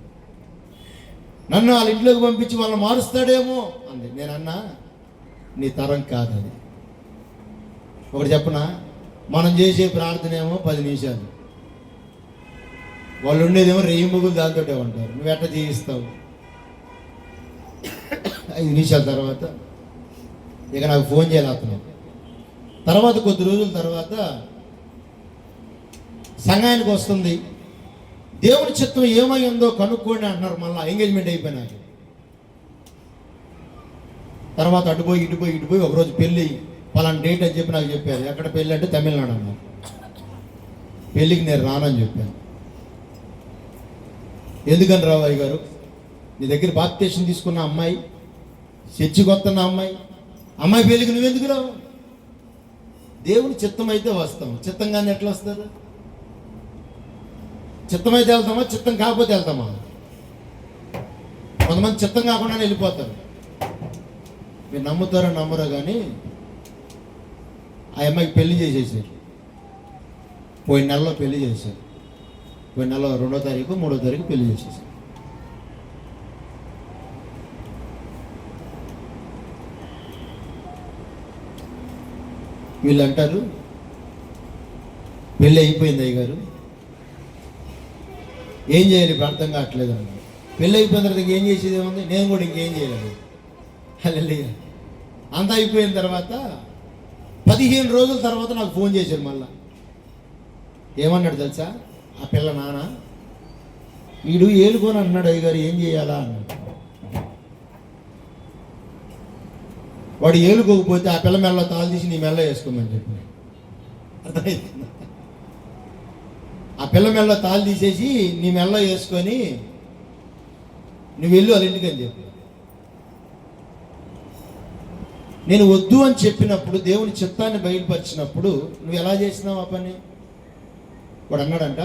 నన్ను వాళ్ళ ఇంట్లోకి పంపించి వాళ్ళని మారుస్తాడేమో అంది. నేనన్నా నీ తరం కాదు అది. ఒకటి చెప్పనా, మనం చేసే ప్రార్థన ఏమో 10 నిమిషాలు, వాళ్ళు ఉండేదేమో 1000 ముగ్గులు దాంతో ఉంటారు. నువ్వు ఎట్లా చేయిస్తావు? 5 నిమిషాల తర్వాత ఇక నాకు ఫోన్ చేయాలి అతను. తర్వాత కొద్ది రోజుల తర్వాత సంఘానికి వస్తుంది, దేవుని చిత్తం ఏమై ఉందో కనుక్కోండి అంటున్నారు. మళ్ళీ ఎంగేజ్మెంట్ అయిపోయినాక తర్వాత ఇటుపోయి ఒకరోజు పెళ్ళి పలానా డేట్ అని చెప్పి నాకు చెప్పారు. ఎక్కడ పెళ్ళి అంటే తమిళనాడు అన్నారు. పెళ్ళికి నేను రానని చెప్పాను. ఎందుకని రావాయి గారు, నీ దగ్గర బాప్టిజం తీసుకున్న అమ్మాయి, చర్చికి వస్తున్న అమ్మాయి పెళ్ళికి నువ్వెందుకు రావు? దేవుని చిత్తం అయితే వస్తాం, చిత్తంగానే ఎట్లా వస్తారు? చిత్తం అయితే వెళ్తామా, చిత్తం కాకపోతే వెళ్తామా? కొంతమంది చిత్తం కాకుండానే వెళ్ళిపోతారు. మీరు నమ్ముతారో నమ్మరో కానీ ఆ అమ్మాయికి పెళ్లి చేసేసారు. పోయిన నెలలో పెళ్లి చేశారు. పోయిన నెల 2వ తారీఖు 3వ తారీఖు పెళ్లి చేసేసారు. వీళ్ళు అంటారు పెళ్ళి అయిపోయింది అయ్యగారు, ఏం చేయాలి ఇప్పుడు అర్థం కావట్లేదు అన్నారు. పెళ్ళి అయిపోయిన తర్వాత ఇంకేం చేసేది ఏముంది, నేను కూడా ఇంకేం చేయలేదు. హల్లెలూయా. అంతా అయిపోయిన తర్వాత 15 రోజుల తర్వాత నాకు ఫోన్ చేశారు. మళ్ళా ఏమన్నాడు తెలుసా, ఆ పిల్ల నాన్న వీడు ఏలుకొని అన్నాడు అయ్యగారు, ఏం చేయాలా అన్నాడు. వాడు ఏలుకోకపోతే ఆ పిల్ల మెల్ల తాళు తీసి నీ మెల్ల వేసుకోమని చెప్పి. అర్థమైంది? ఆ పిల్ల మెల్ల తాళు తీసేసి నీ మెల్ల వేసుకొని నువ్వు వెళ్ళు వాళ్ళ ఇంటికి అని చెప్పి. నేను వద్దు అని చెప్పినప్పుడు, దేవుని చిత్తాన్ని బయలుపరిచినప్పుడు నువ్వు ఎలా చేసినావు ఆ పని? వాడు అన్నాడంట,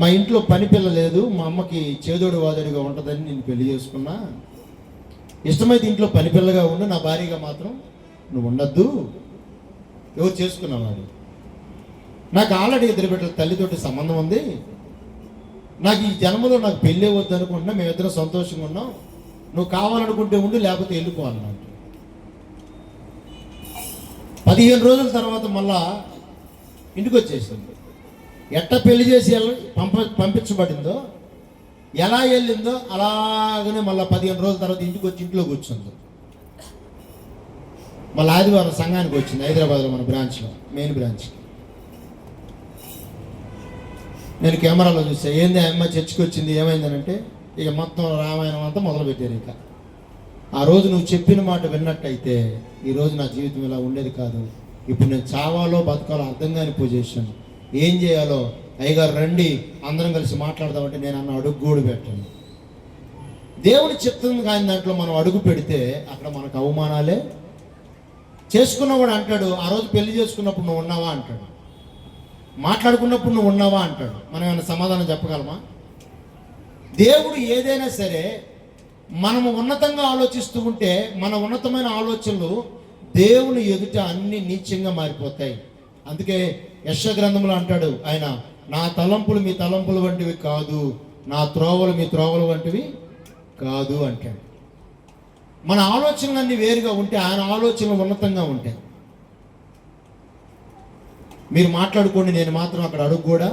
మా ఇంట్లో పని పిల్ల లేదు, మా అమ్మకి చేదోడు వాదోడిగా ఉంటుందని నేను పెళ్లి చేసుకున్నా, ఇష్టమైతే ఇంట్లో పని పిల్లగా ఉండు, నా భార్యగా మాత్రం నువ్వు ఉండద్దు. ఎవరు చేసుకున్నావాడు? నాకు ఆల్రెడీ 2 బిడ్డల తల్లితోటి సంబంధం ఉంది, నాకు ఈ జన్మలో నాకు పెళ్ళే వద్దు అనుకుంటున్నా, మేమిద్దరం సంతోషంగా ఉన్నాం, నువ్వు కావాలనుకుంటే ఉండు లేకపోతే వెళ్ళిపో అన్నట్టు. 15 రోజుల తర్వాత మళ్ళా ఇంటికి వచ్చేసింది. ఎట్ట పెళ్లి చేసి పంపించబడిందో, ఎలా వెళ్ళిందో అలాగనే మళ్ళీ 15 రోజుల తర్వాత ఇంటికి వచ్చి ఇంట్లో కూర్చుంది. మళ్ళీ ఆదివారం సంఘానికి వచ్చింది, హైదరాబాద్లో మన బ్రాంచ్లో, మెయిన్ బ్రాంచ్. నేను కెమెరాలో చూసా, ఏంది ఆ అమ్మాయి చర్చికి వచ్చింది, ఏమైందనంటే ఇక మొత్తం రామాయణం అంతా మొదలుపెట్టారు. ఇక ఆ రోజు నువ్వు చెప్పిన మాట విన్నట్టయితే ఈరోజు నా జీవితం ఇలా ఉండేది కాదు, ఇప్పుడు నేను చావాలో బతకాలో అర్థం కాని పొజిషన్, ఏం చేయాలో అయ్యగారు రండి అందరం కలిసి మాట్లాడదామంటే నేను అన్న అడుగు గూడు పెట్టండి. దేవుని చిత్తం కాని దాంట్లో మనం అడుగు పెడితే అక్కడ మనకు అవమానాలే చేసుకున్నవాడు అంటాడు, ఆ రోజు పెళ్లి చేసుకున్నప్పుడు నువ్వు ఉన్నావా అంటాడు, మాట్లాడుకున్నప్పుడు నువ్వు ఉన్నావా అంటాడు. మనం ఏమైనా సమాధానం చెప్పగలమా? దేవుడు ఏదైనా సరే మనము ఉన్నతంగా ఆలోచిస్తూ ఉంటే మన ఉన్నతమైన ఆలోచనలు దేవుని ఎదుట అన్ని నీచంగా మారిపోతాయి. అందుకే యెషయా గ్రంథంలో అంటాడు ఆయన, నా తలంపులు మీ తలంపులు వంటివి కాదు, నా త్రోవలు మీ త్రోవలు వంటివి కాదు అంటాడు. మన ఆలోచనలన్నీ వేరుగా ఉంటే ఆయన ఆలోచనలు ఉన్నతంగా ఉంటాయి. మీరు మాట్లాడుకోండి, నేను మాత్రం అక్కడ అడుగు కూడా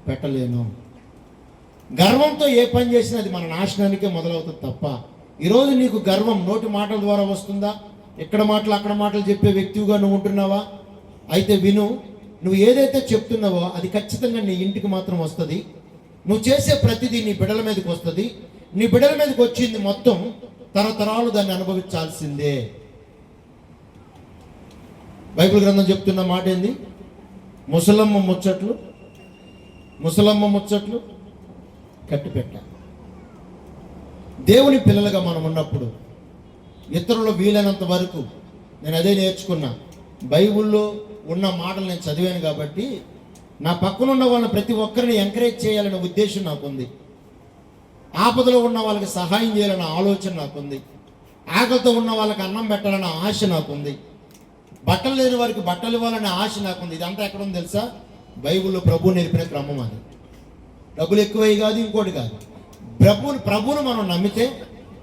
పెట్టలేను. గర్వంతో ఏ పని చేసినా అది మన నాశనానికే మొదలవుతుంది తప్ప, ఈరోజు నీకు గర్వం నోటి మాటల ద్వారా వస్తుందా? ఎక్కడ మాటలు అక్కడ మాటలు చెప్పే వ్యక్తిగా నువ్వు ఉంటున్నావా? అయితే విను, నువ్వు ఏదైతే చెప్తున్నావో అది ఖచ్చితంగా నీ ఇంటికి మాత్రం వస్తుంది. నువ్వు చేసే ప్రతిదీ నీ బిడ్డల మీదకి వస్తుంది. నీ బిడ్డల మీదకి వచ్చింది మొత్తం తరతరాలు దాన్ని అనుభవించాల్సిందే. బైబిల్ గ్రంథం చెప్తున్న మాట ఏంది? ముసలమ్మ ముచ్చట్లు కట్టిపెట్ట. దేవుని పిల్లలుగా మనం ఉన్నప్పుడు ఇతరులు వీలైనంత వరకు, నేను అదే నేర్చుకున్నా, బైబిల్లో ఉన్న మాటలు నేను చదివాను కాబట్టి నా పక్కన ఉన్న వాళ్ళని ప్రతి ఒక్కరిని ఎంకరేజ్ చేయాలనే ఉద్దేశం నాకుంది. ఆపదలో ఉన్న వాళ్ళకి సహాయం చేయాలన్న ఆలోచన నాకుంది. ఆకలితో ఉన్న వాళ్ళకి అన్నం పెట్టాలన్న ఆశ నాకుంది. బట్టలు లేని వారికి బట్టలు ఇవ్వాలనే ఆశ నాకుంది. ఇదంతా ఎక్కడ ఉంది తెలుసా? బైబిల్లో ప్రభు నేర్పిన క్రమం అది. డబ్బులు ఎక్కువై కాదు, ఇంకోటి కాదు. ప్రభువును మనం నమ్మితే,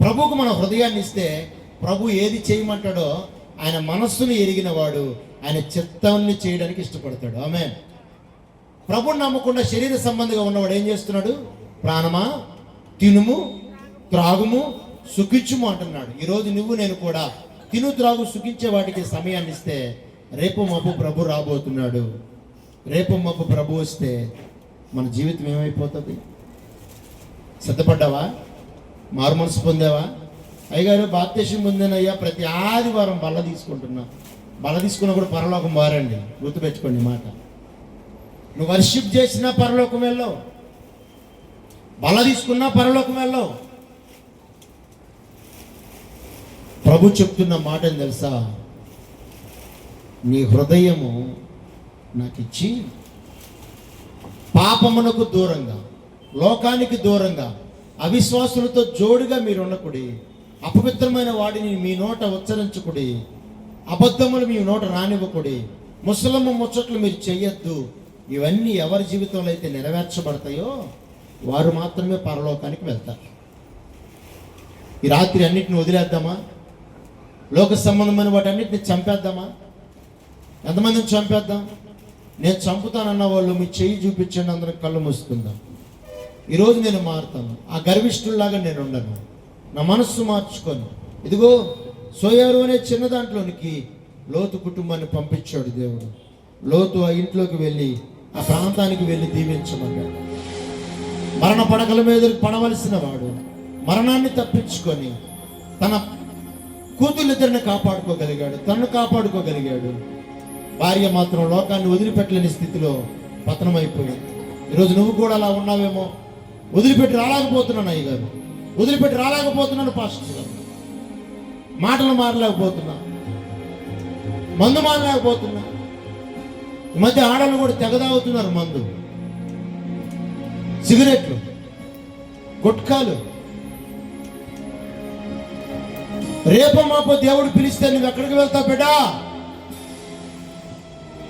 ప్రభువుకు మన హృదయాన్ని ఇస్తే, ప్రభు ఏది చేయమంటాడో ఆయన మనస్సును ఎరిగిన వాడు ఆయన చిత్తాన్ని చేయడానికి ఇష్టపడతాడు. ఆమేన్. ప్రభువుని నమ్మకుండా శరీర సంబంధిగా ఉన్నవాడు ఏం చేస్తున్నాడు? ప్రాణమా తినుము త్రాగుము సుఖించుము అంటున్నాడు. ఈరోజు నువ్వు నేను కూడా తిను త్రాగు సుఖించే వాటికి సమయాన్ని ఇస్తే రేపు మబ్బు ప్రభు రాబోతున్నాడు. రేపు మబ్బు ప్రభు వస్తే మన జీవితం ఏమైపోతుంది? సిద్ధపడ్డావా? మారు మనసు పొందావా? అయ్యగారు బాప్తిసం పొందానయ్యా, ప్రతి ఆదివారం బల్ల తీసుకుంటున్నా. బల్ల తీసుకున్నా కూడా పరలోకం మారండి, గుర్తుపెట్టుకోండి మాట. నువ్వు వర్షిప్ చేసినా పరలోకం వెళ్ళవు, బల్ల తీసుకున్నా పరలోకం వెళ్ళవు. ప్రభు చెప్తున్న మాట ఏం తెలుసా? నీ హృదయము నాకు ఇచ్చి పాపమునకు దూరంగా, లోకానికి దూరంగా, అవిశ్వాసులతో జోడుగా మీరు ఉండకుడి. అపవిత్రమైన వాడిని మీ నోట ఉచ్చరించకుడి. అబద్ధములు మీ నోట రానివ్వకుడి. ముసలమ్మ ముచ్చట్లు మీరు చెయ్యొద్దు. ఇవన్నీ ఎవరి జీవితంలో అయితే నెరవేర్చబడతాయో వారు మాత్రమే పరలోకానికి వెళ్తారు. ఈ రాత్రి అన్నిటిని వదిలేద్దామా? లోక సంబంధమైన వాటి అన్నిటిని చంపేద్దామా? ఎంతమందిని చంపేద్దాం? నేను చంపుతానన్న వాళ్ళు మీ చెయ్యి చూపించండి, అందరం కళ్ళు మూసుకుందాం. ఈరోజు నేను మారుతాను. ఆ గర్విష్ఠుల్లాగా నేను ఉండను. నా మనస్సు మార్చుకొని, ఇదిగో సోయారు అనే చిన్న దాంట్లోనికి లోతు కుటుంబాన్ని పంపించాడు దేవుడు. లోతు ఆ ఇంట్లోకి వెళ్ళి ఆ ప్రాంతానికి వెళ్ళి దీవించమన్నాడు. మరణ పడకల మీద పడవలసిన వాడు మరణాన్ని తప్పించుకొని తన కూతుళ్ళిద్దరిని కాపాడుకోగలిగాడు, తనను కాపాడుకోగలిగాడు. భార్య మాత్రం లోకాన్ని వదిలిపెట్టలేని స్థితిలో పతనమైపోయింది. ఈరోజు నువ్వు కూడా అలా ఉన్నావేమో. వదిలిపెట్టి రాలేకపోతున్నాను అయ్యగారు, వదిలిపెట్టి రాలేకపోతున్నాను పాస్టర్ గారు, మాటలు మారలేకపోతున్నా, మందు మారలేకపోతున్నా. ఈ మధ్య ఆడలు కూడా తెగదాగుతున్నారు మందు, సిగరెట్లు, గుట్కాలు. రేపో మాపో దేవుడు పిలిస్తే నువ్వు ఎక్కడికి వెళ్తావు బిడ్డా?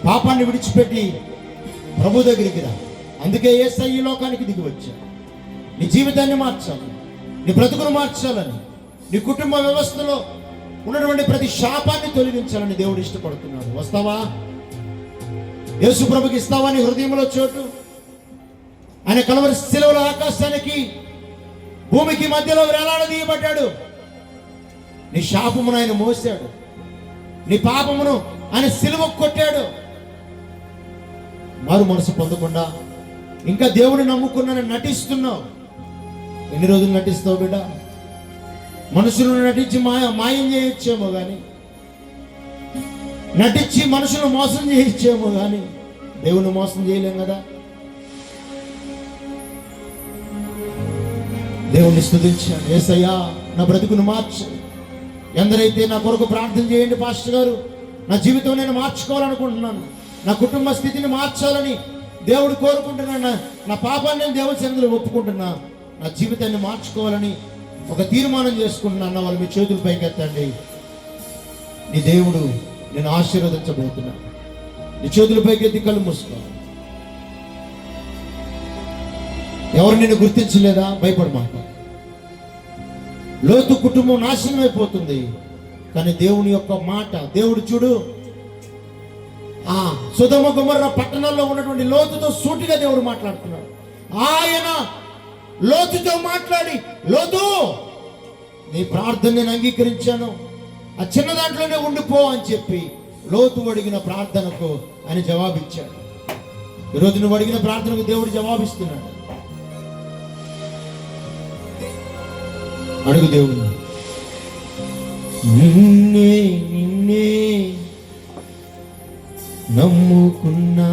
పాపాన్ని విడిచిపెట్టి ప్రభు దగ్గరికి రా. అందుకే యేసయ్య ఈ లోకానికి దిగి వచ్చాడు. నీ జీవితాన్ని మార్చాలి, నీ బ్రతుకును మార్చాలని, నీ కుటుంబ వ్యవస్థలో ఉన్నటువంటి ప్రతి శాపాన్ని తొలగించాలని దేవుడు ఇష్టపడుతున్నాడు. వస్తావా? యేసు ప్రభుకి ఇస్తావా నీ హృదయంలో చోటు? ఆయన కలవరి శిలువలో ఆకాశానికి భూమికి మధ్యలో వేలాడదీయబడ్డాడు. నీ శాపమును ఆయన మోసాడు, నీ పాపమును ఆయన శిలువ కొట్టాడు. మారు మనసు పొందకుండా ఇంకా దేవుని నమ్ముకున్నానని నటిస్తున్నావు. ఎన్ని రోజులు నటిస్తావు బిడ్డ? మనుషులను నటించి మాయం చేయొచ్చేమో కానీ, నటించి మనుషులను మోసం చేయొచ్చేమో కానీ దేవుని మోసం చేయలేం కదా. దేవుణ్ణి స్తుతించాను. యేసయ్యా నా బ్రతుకును మార్చు. ఎందరైతే నా కొరకు ప్రార్థన చేయండి పాస్టర్ గారు, నా జీవితం నేను మార్చుకోవాలనుకుంటున్నాను, నా కుటుంబ స్థితిని మార్చాలని దేవుడు కోరుకుంటున్నాను, నా పాపాన్ని నేను దేవుడి సన్నిధిలో ఒప్పుకుంటున్నా, నా జీవితాన్ని మార్చుకోవాలని ఒక తీర్మానం చేసుకుంటున్నా అన్న వాళ్ళు మీ చేతులు పైకెత్తండి. నీ దేవుడు నేను ఆశీర్వదించబోతున్నా. నీ చేతుల పైకెత్తి కళ్ళు మూసుకో. ఎవరు నిన్ను గుర్తించలేదా? భయపడమాక. లోతు కుటుంబం నాశనం అయిపోతుంది, కానీ దేవుని యొక్క మాట, దేవుడు చూడు ఆ సొదొమ గొమొర్రా పట్టణాల్లో ఉన్నటువంటి లోతుతో సూటిగా దేవుడు మాట్లాడుతున్నాడు. ఆయన లోతుతో మాట్లాడి, లోతు నీ ప్రార్థన నేను అంగీకరించాను, ఆ చిన్న దాంట్లోనే ఉండిపో అని చెప్పి లోతు అడిగిన ప్రార్థనకు ఆయన జవాబిచ్చాడు. ఈరోజు నువ్వు అడిగిన ప్రార్థనకు దేవుడు జవాబిస్తున్నాడు. అడుగు దేవుడు. నిన్నే నిన్నే నమ్ముకున్నా